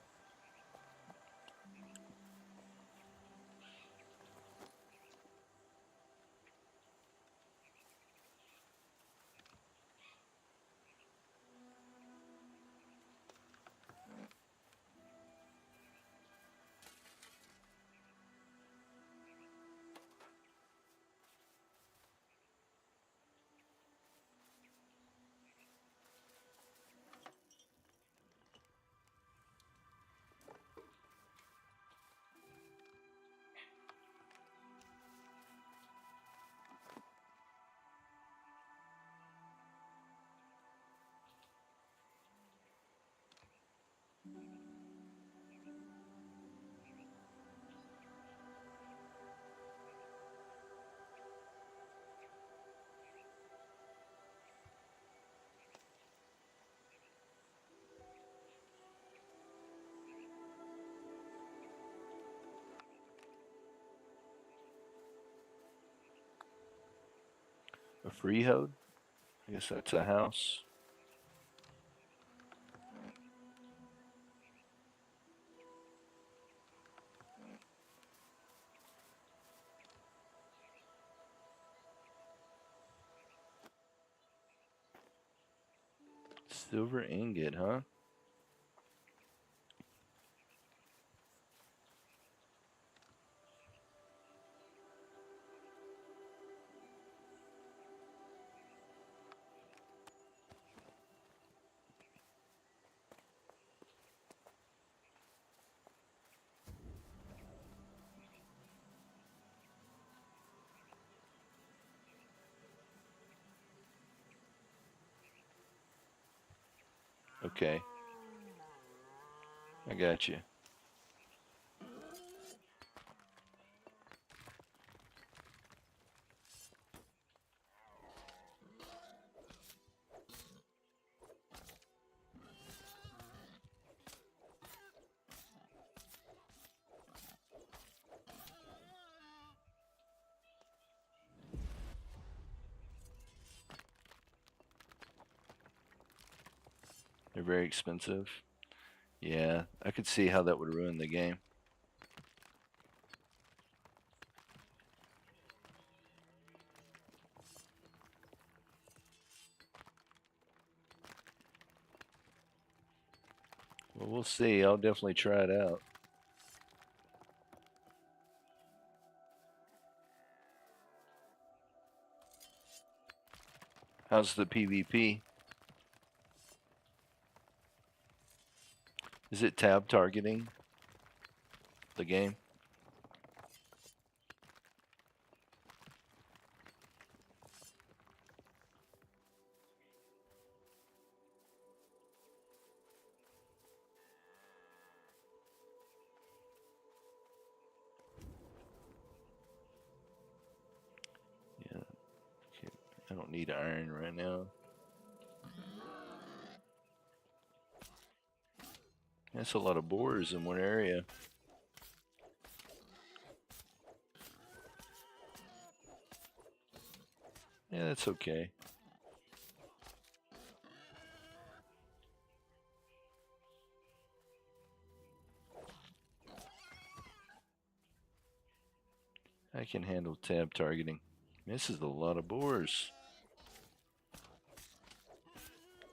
A freehold? I guess that's a house. Silver ingot, huh? Okay, I got you. They're very expensive. Yeah, I could see how that would ruin the game. Well, we'll see. I'll definitely try it out. How's the PvP? Is it tab targeting the game? Yeah. Okay. I don't need iron right now. That's a lot of boars in one area. Yeah, that's okay. I can handle tab targeting. This is a lot of boars.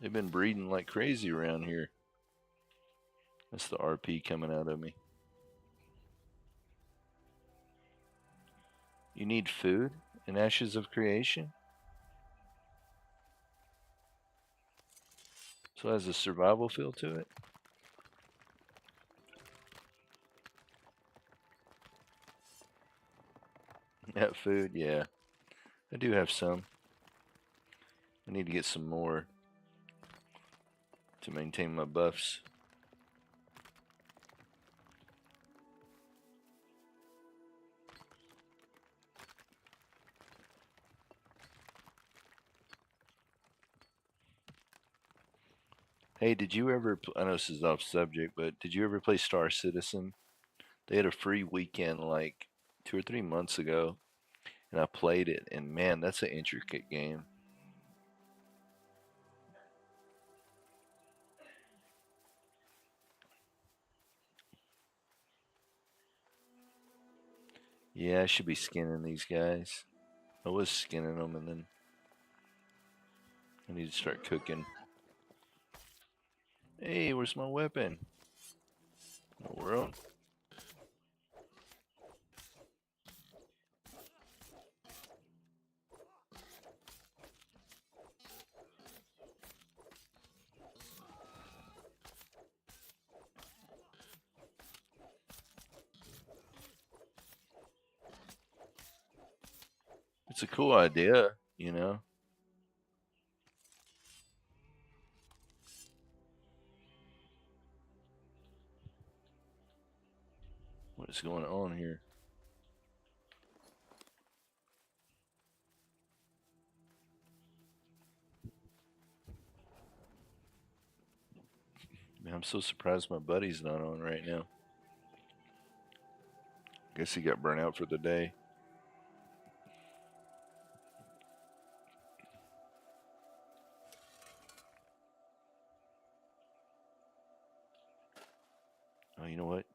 They've been breeding like crazy around here. That's the RP coming out of me. You need food and ashes of creation? So it has a survival feel to it? That food, yeah. I do have some. I need to get some more to maintain my buffs. Hey, did you ever? I know this is off subject, but did you ever play Star Citizen? They had a free weekend like 2 or 3 months ago, and I played it, and man, that's an intricate game. Yeah, I should be skinning these guys. I was skinning them, and then I need to start cooking. Hey, where's my weapon? In the world? It's a cool idea, you know. What is going on here? Man, I'm so surprised my buddy's not on right now. Guess he got burnt out for the day. Oh, you know what?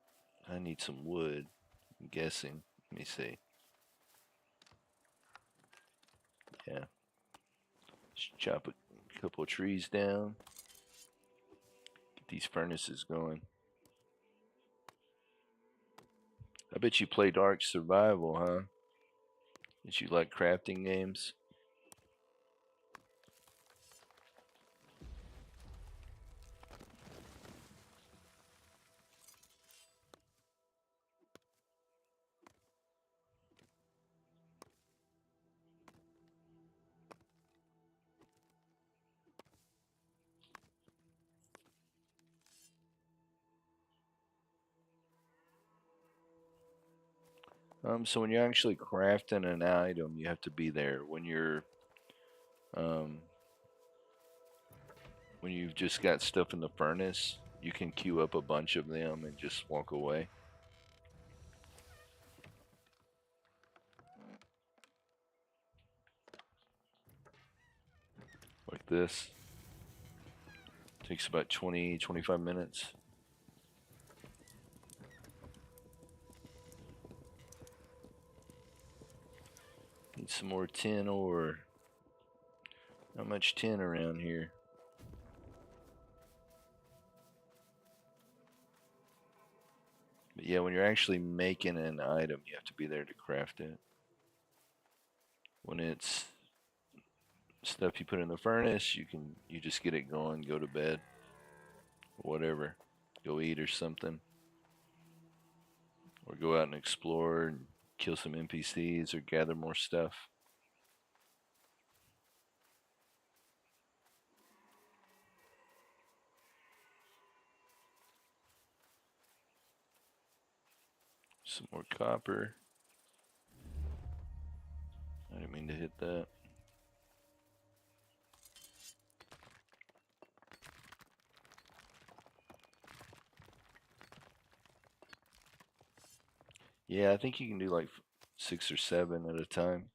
I need some wood. I'm guessing. Let me see. Yeah. Just chop a couple of trees down. Get these furnaces going. I bet you play Dark Survival, huh? That you like crafting games? So when you're actually crafting an item, you have to be there. Um, when you've just got stuff in the furnace, you can queue up a bunch of them and just walk away. Like this. Takes about 20, 25 minutes. Need some more tin ore. Not much tin around here. But yeah, when you're actually making an item, you have to be there to craft it. When it's stuff you put in the furnace, you just get it going, go to bed, or whatever. Go eat or something. Or go out and explore and kill some NPCs or gather more stuff. Some more copper. I didn't mean to hit that. Yeah, I think you can do like 6 or 7 at a time.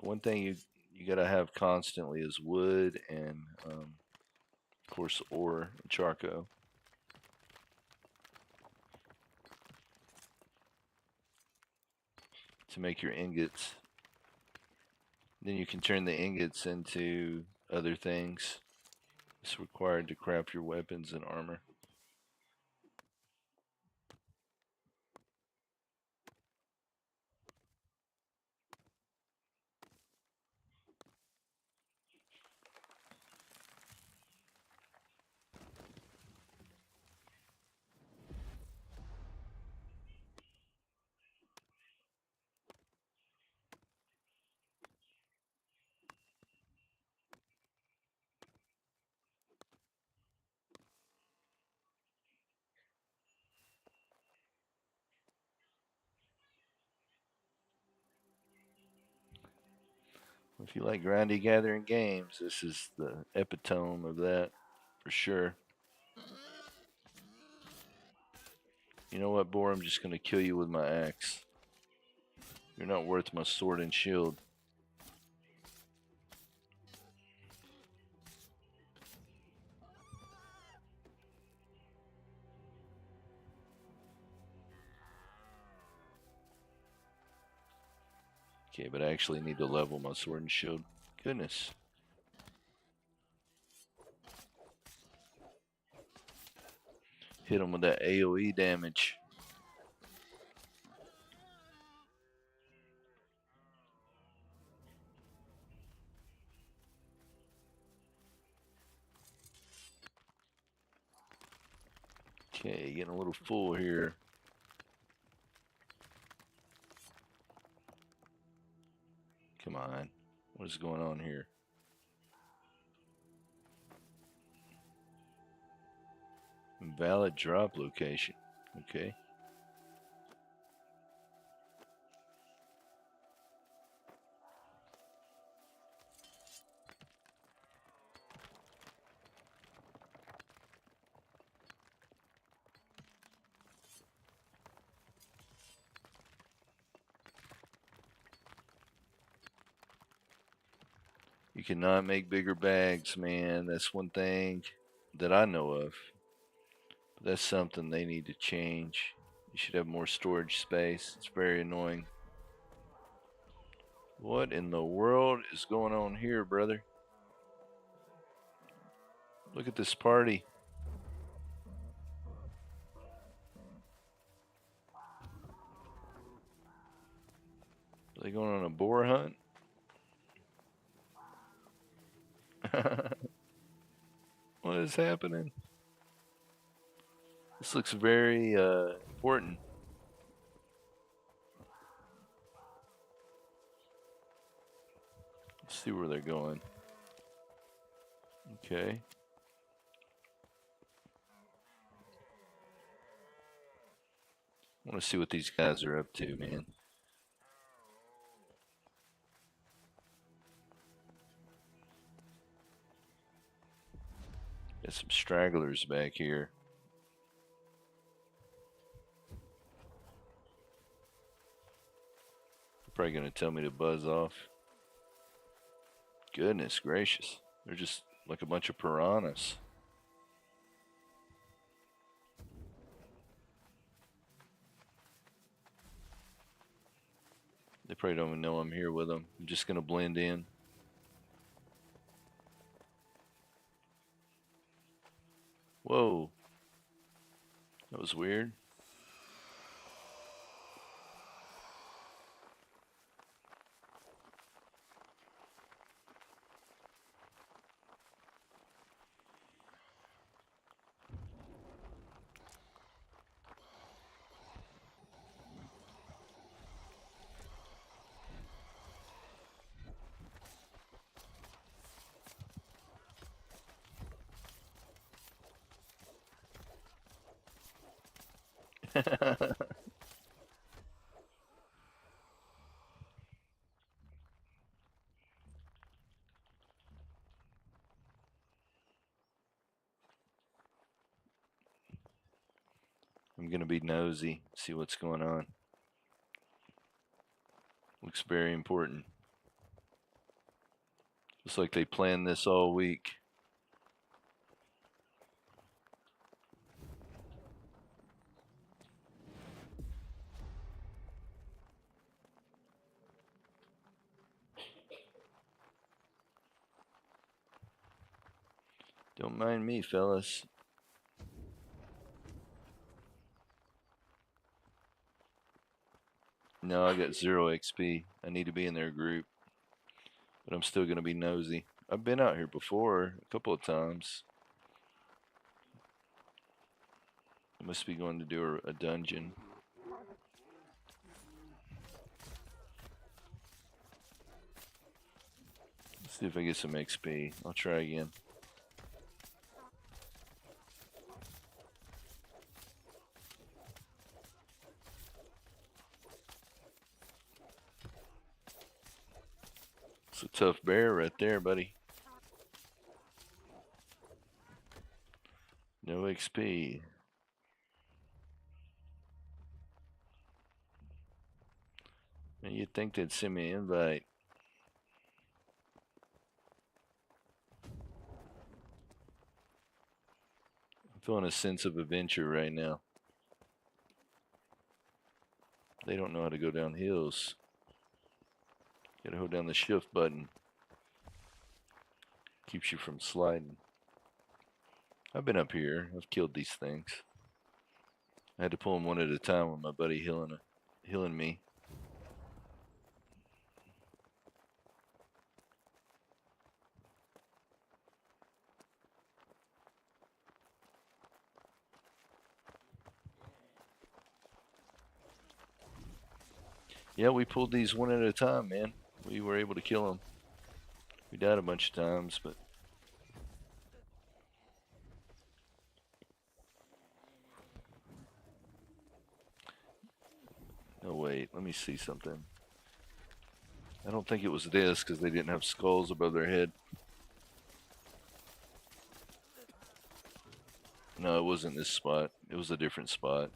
The one thing you gotta have constantly is wood and, of course, ore and charcoal to make your ingots. Then you can turn the ingots into other things. It's required to craft your weapons and armor. If you like grindy gathering games, this is the epitome of that for sure. You know what, boar? I'm just gonna kill you with my axe. You're not worth my sword and shield. Okay, but I actually need to level my sword and shield. Goodness. Hit him with that AoE damage. Okay, getting a little full here. Come on. What is going on here? Valid drop location. Okay. You cannot make bigger bags, man. That's one thing that I know of. But that's something they need to change. You should have more storage space. It's very annoying. What in the world is going on here, brother? Look at this party. Are they going on a boar hunt? What is happening? This looks very important. Let's see where they're going. Okay. I want to see what these guys are up to, man. Got some stragglers back here. They're probably going to tell me to buzz off. Goodness gracious. They're just like a bunch of piranhas. They probably don't even know I'm here with them. I'm just going to blend in. Whoa. That was weird. I'm going to be nosy, see what's going on. Looks very important. Looks like they planned this all week. Don't mind me, fellas. No, I got 0 XP. I need to be in their group. But I'm still going to be nosy. I've been out here before a couple of times. I must be going to do a dungeon. Let's see if I get some XP. I'll try again. It's a tough bear right there, buddy. No XP. You'd think they'd send me an invite. I'm feeling a sense of adventure right now. They don't know how to go down hills. Gotta hold down the shift button. Keeps you from sliding. I've been up here. I've killed these things. I had to pull them one at a time with my buddy healing me. Yeah, we pulled these one at a time, man. We were able to kill them. We died a bunch of times, but no, wait. Let me see something. I don't think it was this because they didn't have skulls above their head. No, it wasn't this spot. It was a different spot.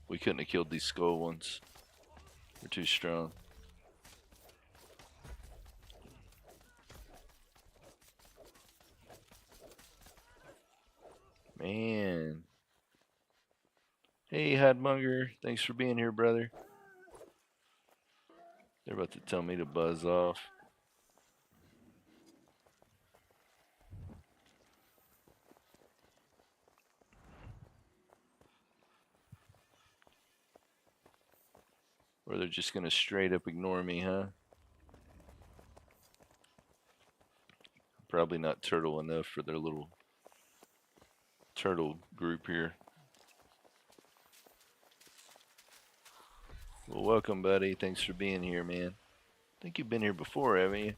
We couldn't have killed these skull ones. They're too strong. Man. Hey, Hadmonger. Thanks for being here, brother. They're about to tell me to buzz off. Or they're just going to straight up ignore me, huh? Probably not turtle enough for their little turtle group here. Well, welcome, buddy. Thanks for being here, man. I think you've been here before, haven't you?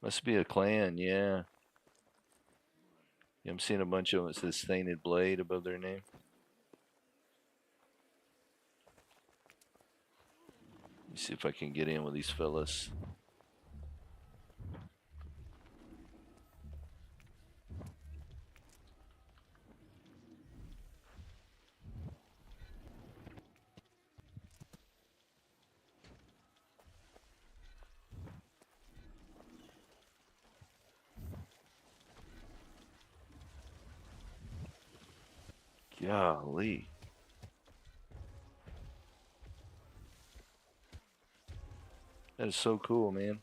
Must be a clan, yeah. I'm seeing a bunch of them. It says Stained Blade above their name. Let me see if I can get in with these fellas. Golly. That is so cool, man.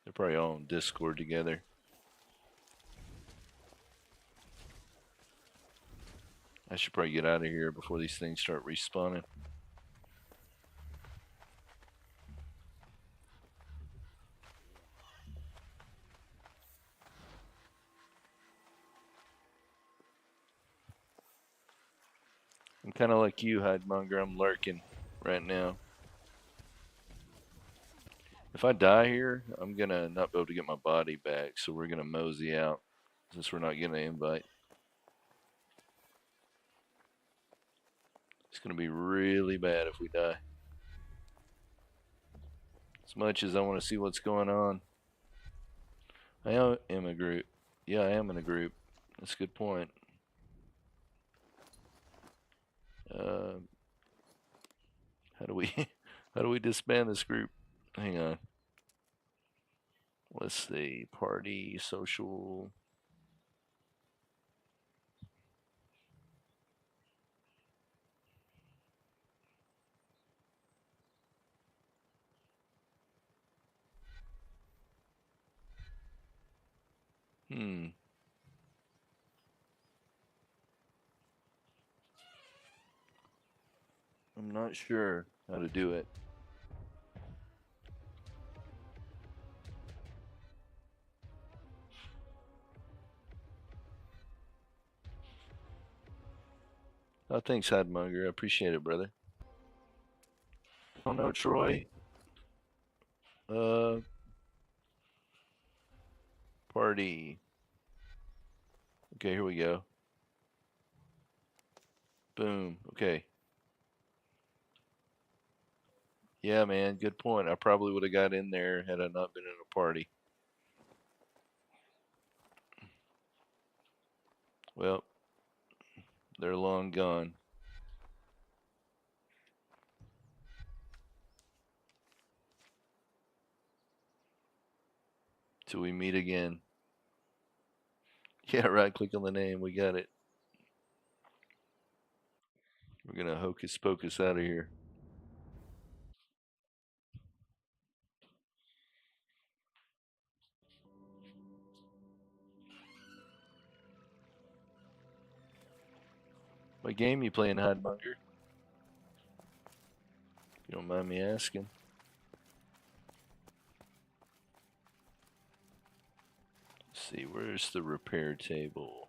They're probably all on Discord together. I should probably get out of here before these things start respawning. I'm kind of like you, Hidemonger. I'm lurking right now. If I die here, I'm going to not be able to get my body back, so we're going to mosey out since we're not getting an invite. It's going to be really bad if we die. As much as I want to see what's going on. I am a group. Yeah, I am in a group. That's a good point. How do we how do we disband this group? Hang on. Let's see. Party, social. I'm not sure how to do it. Oh, thanks, Hadmonger. I appreciate it, brother. Oh no, Troy. Uh, party. Okay, here we go. Boom. Okay. Yeah, man, good point. I probably would have got in there had I not been in a party. Well, they're long gone. Till we meet again. Yeah, right click on the name. We got it. We're gonna hocus pocus out of here. What game you playing, Hidebunker? If you don't mind me asking. Let's see, where's the repair table?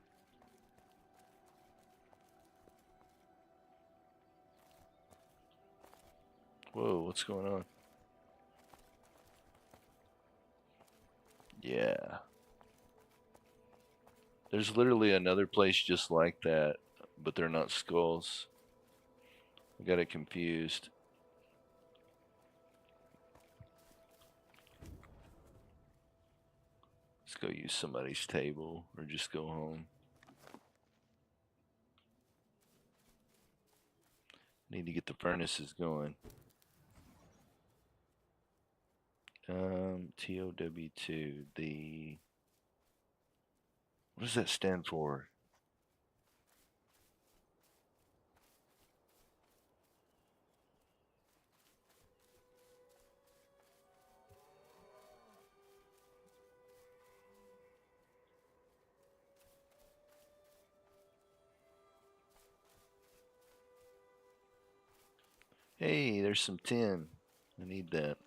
Whoa, what's going on? Yeah. There's literally another place just like that, but they're not skulls. I got it confused. Let's go use somebody's table or just go home. Need to get the furnaces going. TOW2. What does that stand for? Hey, there's some tin. I need that.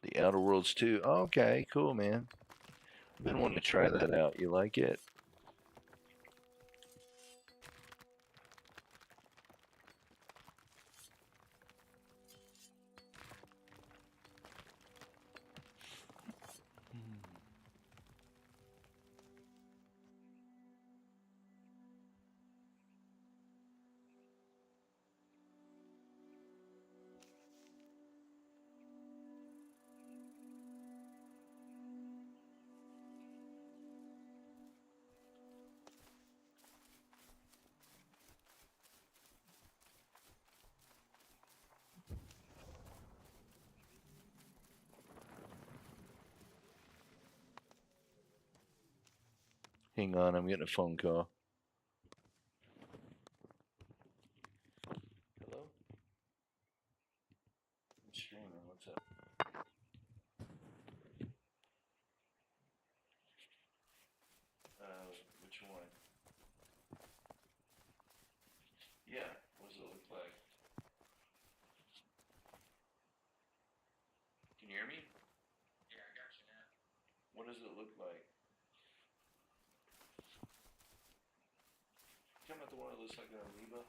The Outer Worlds 2. Okay, cool, man. I've been wanting to try that out. You like it? Hang on, I'm getting a phone call. Hello? I'm streaming. What's up? Which one? Yeah. What does it look like? Can you hear me? What does it look like? Talking about the one that looks like an amoeba?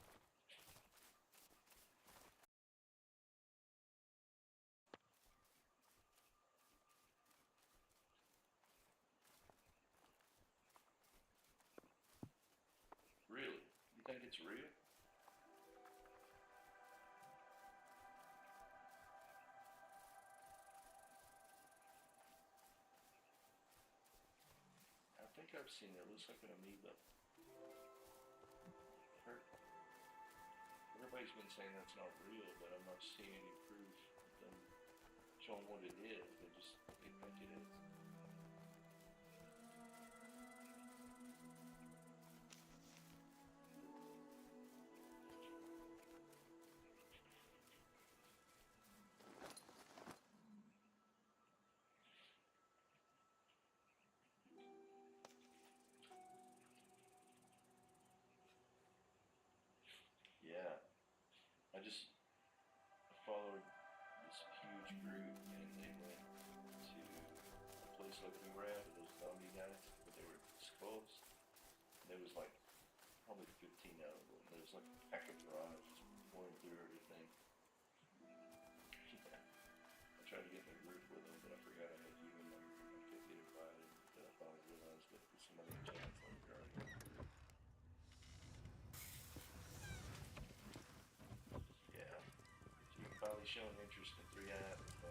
Really? You think it's real? I think I've seen it. It looks like an amoeba. Everybody's been saying that's not real, but I'm not seeing any proof of them showing what it is. They think it is. Yeah. I followed this huge group and they went to a place like we were at with those zombie guys, but they were skulls. And there was like probably 15 of them. There was like a pack of rods just pouring through everything. Yeah. I tried to get in a group with them, but I forgot I had you in them. I couldn't get invited. But I thought I realized that somebody in chat's like, yeah. Somebody's showing interest in 3i Atlas, though.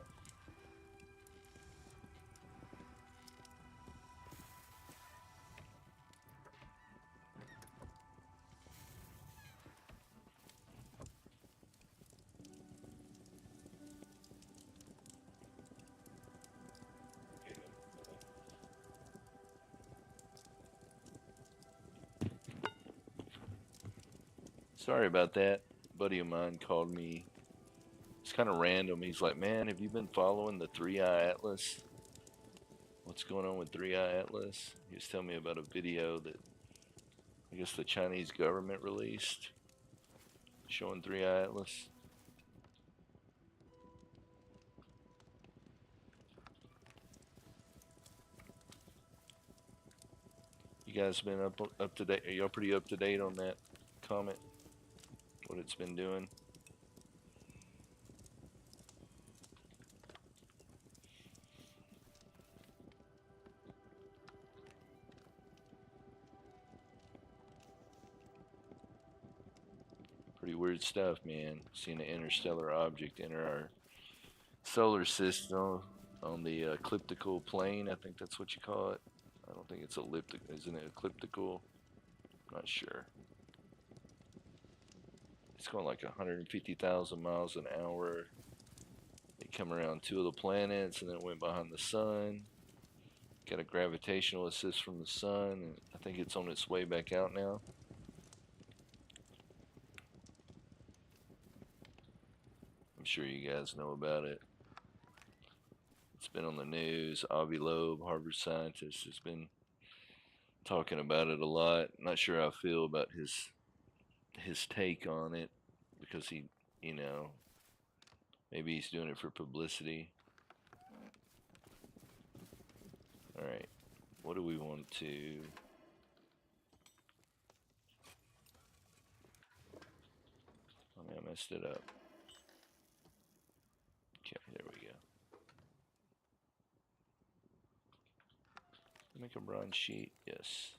Sorry about that. A buddy of mine called me. It's kind of random. He's like, "Man, have you been following the 3i Atlas? What's going on with 3i Atlas?" He was telling me about a video that I guess the Chinese government released showing 3i Atlas. You guys been up to date? Are y'all pretty up to date on that comet? What it's been doing? Pretty weird stuff, man. Seeing an interstellar object enter our solar system on the ecliptical plane. I think that's what you call it. I don't think it's elliptical. Isn't it ecliptical? Not sure. It's going like 150,000 miles an hour. It come around two of the planets, and then it went behind the sun. Got a gravitational assist from the sun, and I think it's on its way back out now. I'm sure you guys know about it. It's been on the news. Avi Loeb, Harvard scientist, has been talking about it a lot. Not sure how I feel about his take on it, because he, you know, maybe he's doing it for publicity. All right, what do we want to? I mean, I messed it up. Okay, there we go. Make a bronze sheet. Yes.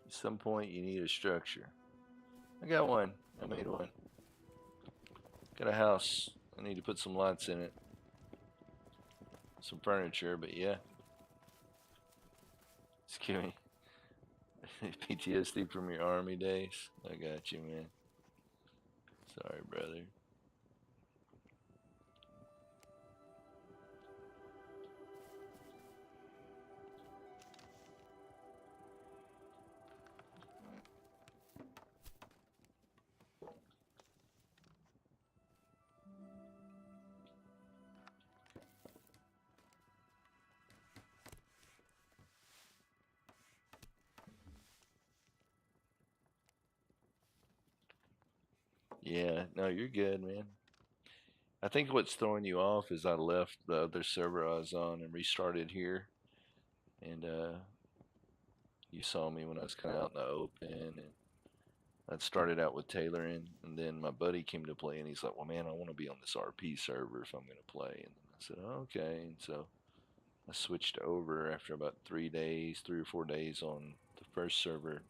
At some point, you need a structure. I got one. I made one. Got a house. I need to put some lights in it. Some furniture, but yeah. Excuse me. PTSD from your army days. I got you, man. Sorry, brother. Yeah, no, you're good, man. I think what's throwing you off is I left the other server I was on and restarted here, and you saw me when I was kind of out in the open, and I'd started out with tailoring, and then my buddy came to play, and he's like, "Well, man, I want to be on this RP server if I'm going to play." And then I said, oh, "Okay," and so I switched over after about 3 days, 3 or 4 days on the first server,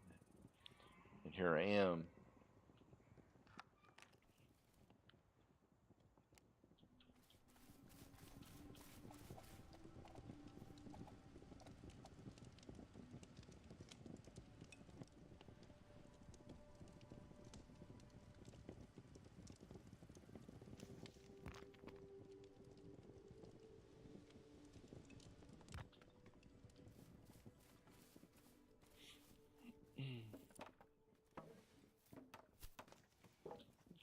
and here I am.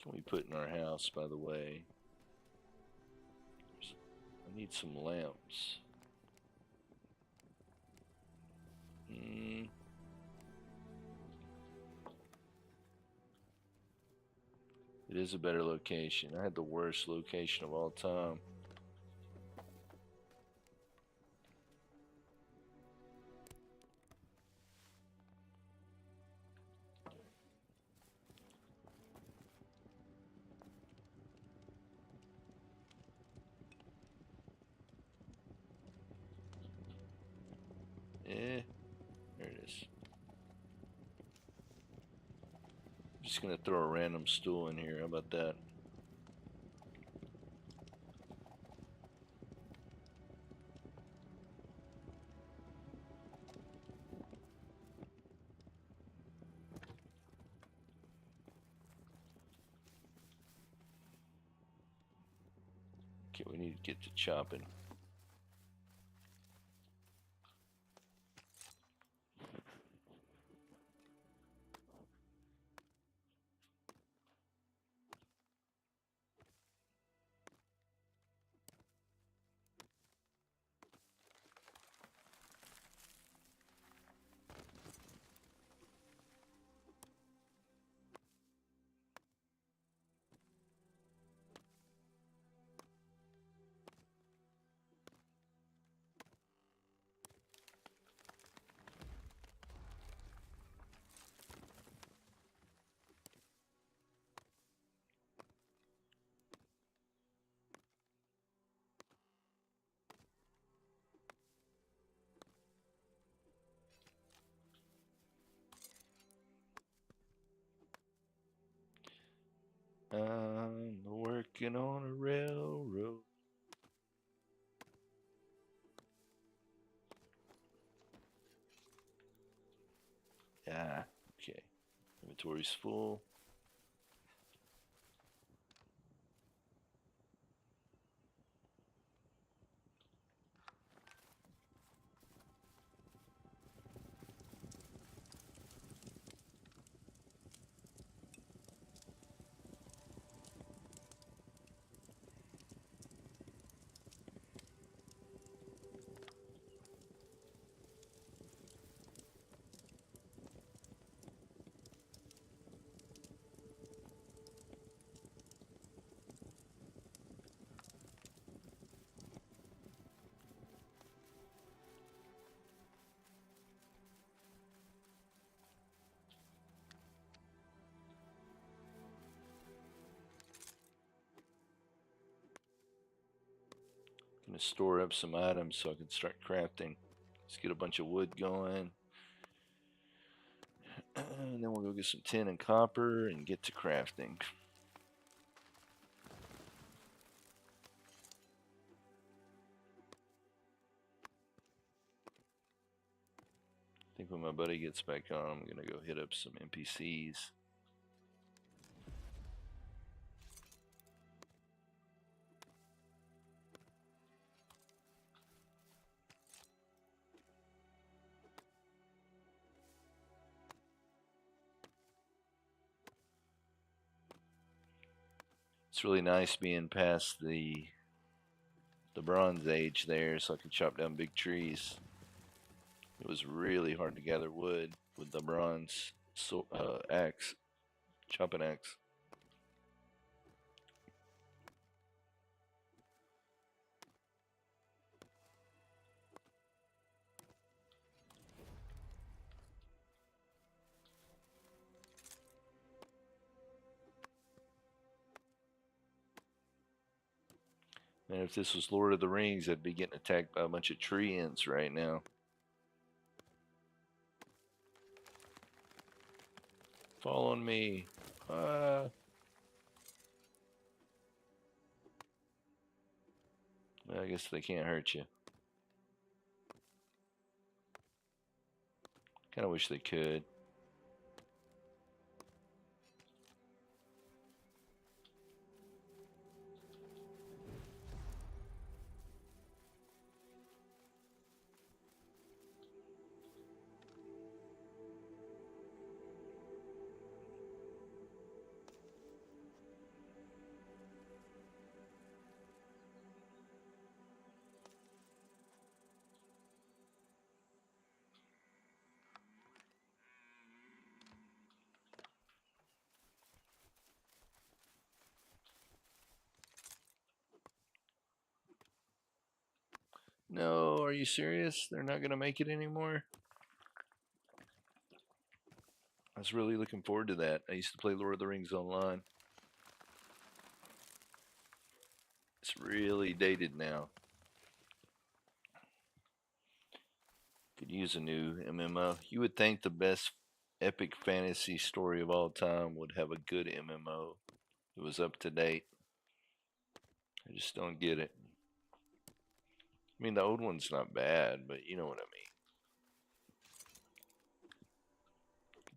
Can we put in our house, by the way? I need some lamps. Mm, it is a better location. I had the worst location of all time. Eh, there it is. I'm just gonna throw a random stool in here. How about that? Okay, we need to get to chopping. I'm working on a railroad. Ah, okay. Inventory's full. Gonna store up some items so I can start crafting. Let's get a bunch of wood going. And then we'll go get some tin and copper and get to crafting. I think when my buddy gets back on, I'm gonna go hit up some NPCs. It's really nice being past the Bronze Age there, so I can chop down big trees. It was really hard to gather wood with the bronze axe, chopping axe. And if this was Lord of the Rings, I'd be getting attacked by a bunch of tree ants right now. Fall on me. I guess they can't hurt you. Kind of wish they could. No, are you serious? They're not going to make it anymore? I was really looking forward to that. I used to play Lord of the Rings online. It's really dated now. Could use a new MMO. You would think the best epic fantasy story of all time would have a good MMO. It was up to date. I just don't get it. I mean, the old one's not bad, but you know what I mean.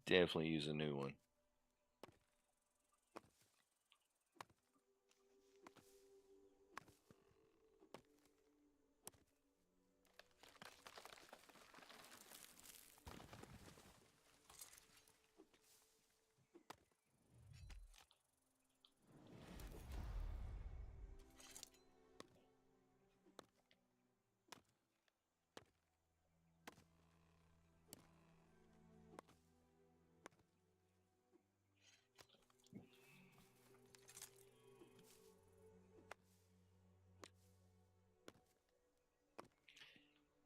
Definitely use a new one.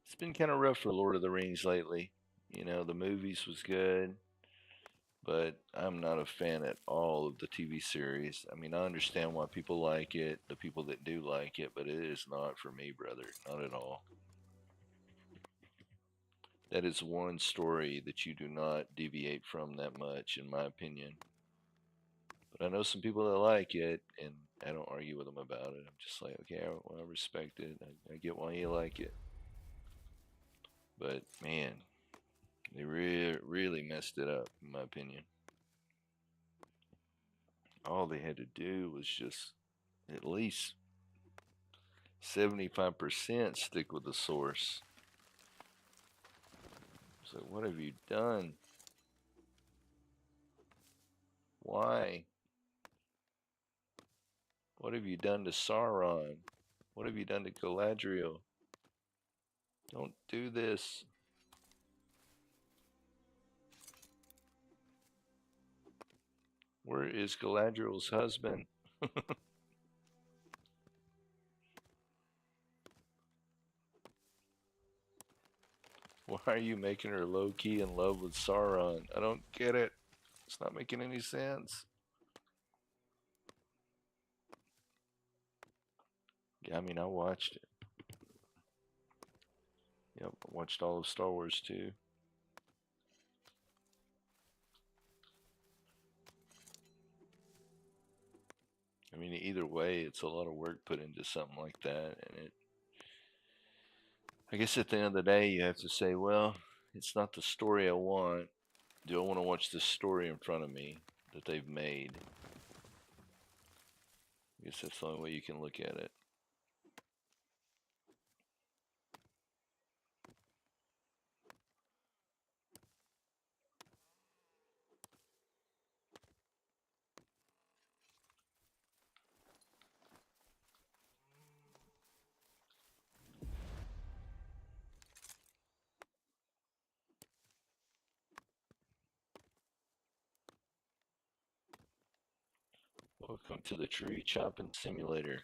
It's been kind of rough for Lord of the Rings lately. You know, the movies was good, but I'm not a fan at all of the TV series. I mean, I understand why people like it, the people that do like it, but it is not for me, brother. Not at all. That is one story that you do not deviate from that much, in my opinion. But I know some people that like it, and I don't argue with them about it. I'm just like, okay, I respect it. I get why you like it. But man, they really messed it up, in my opinion. All they had to do was just at least 75% stick with the source. So, what have you done? Why? What have you done to Sauron? What have you done to Galadriel? Don't do this. Where is Galadriel's husband? Why are you making her low key in love with Sauron? I don't get it. It's not making any sense. Yeah, I mean, I watched it. Yep, I watched all of Star Wars too. I mean, either way, it's a lot of work put into something like that, and I guess at the end of the day, you have to say, well, it's not the story I want. Do I want to watch this story in front of me that they've made? I guess that's the only way you can look at it. Welcome to the tree chopping simulator.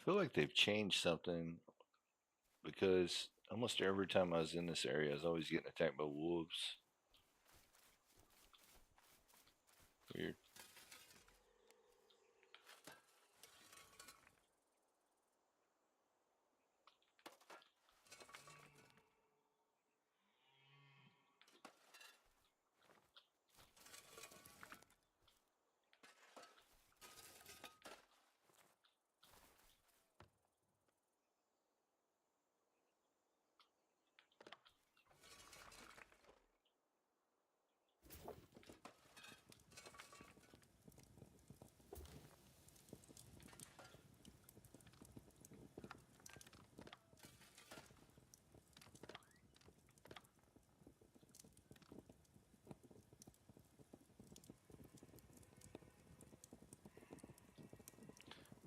feel like they've changed something because almost every time I was in this area, I was always getting attacked by wolves. Weird.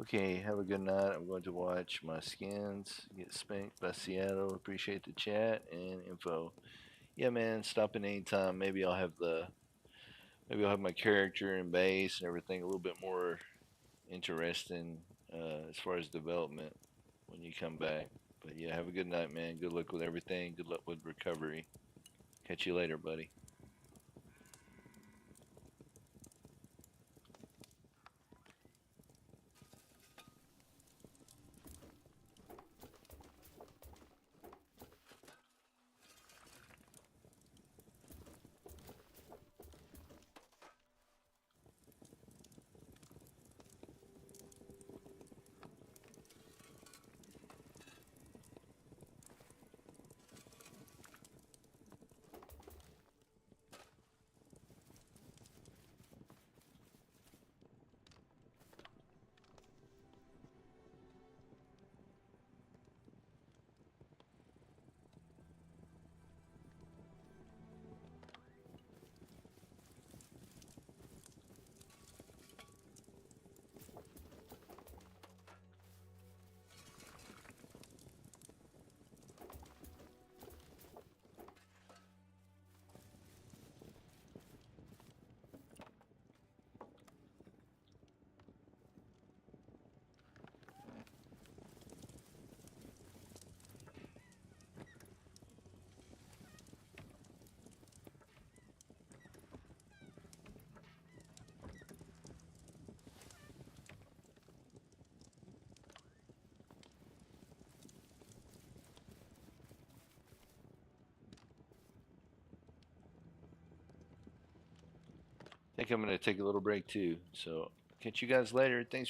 Okay, have a good night. I'm going to watch my skins get spanked by Seattle. Appreciate the chat and info. Yeah, man, stop in anytime. Maybe I'll have my character and base and everything a little bit more interesting as far as development when you come back. But yeah, have a good night, man. Good luck with everything. Good luck with recovery. Catch you later, buddy. I think I'm going to take a little break too. So, catch you guys later. Thanks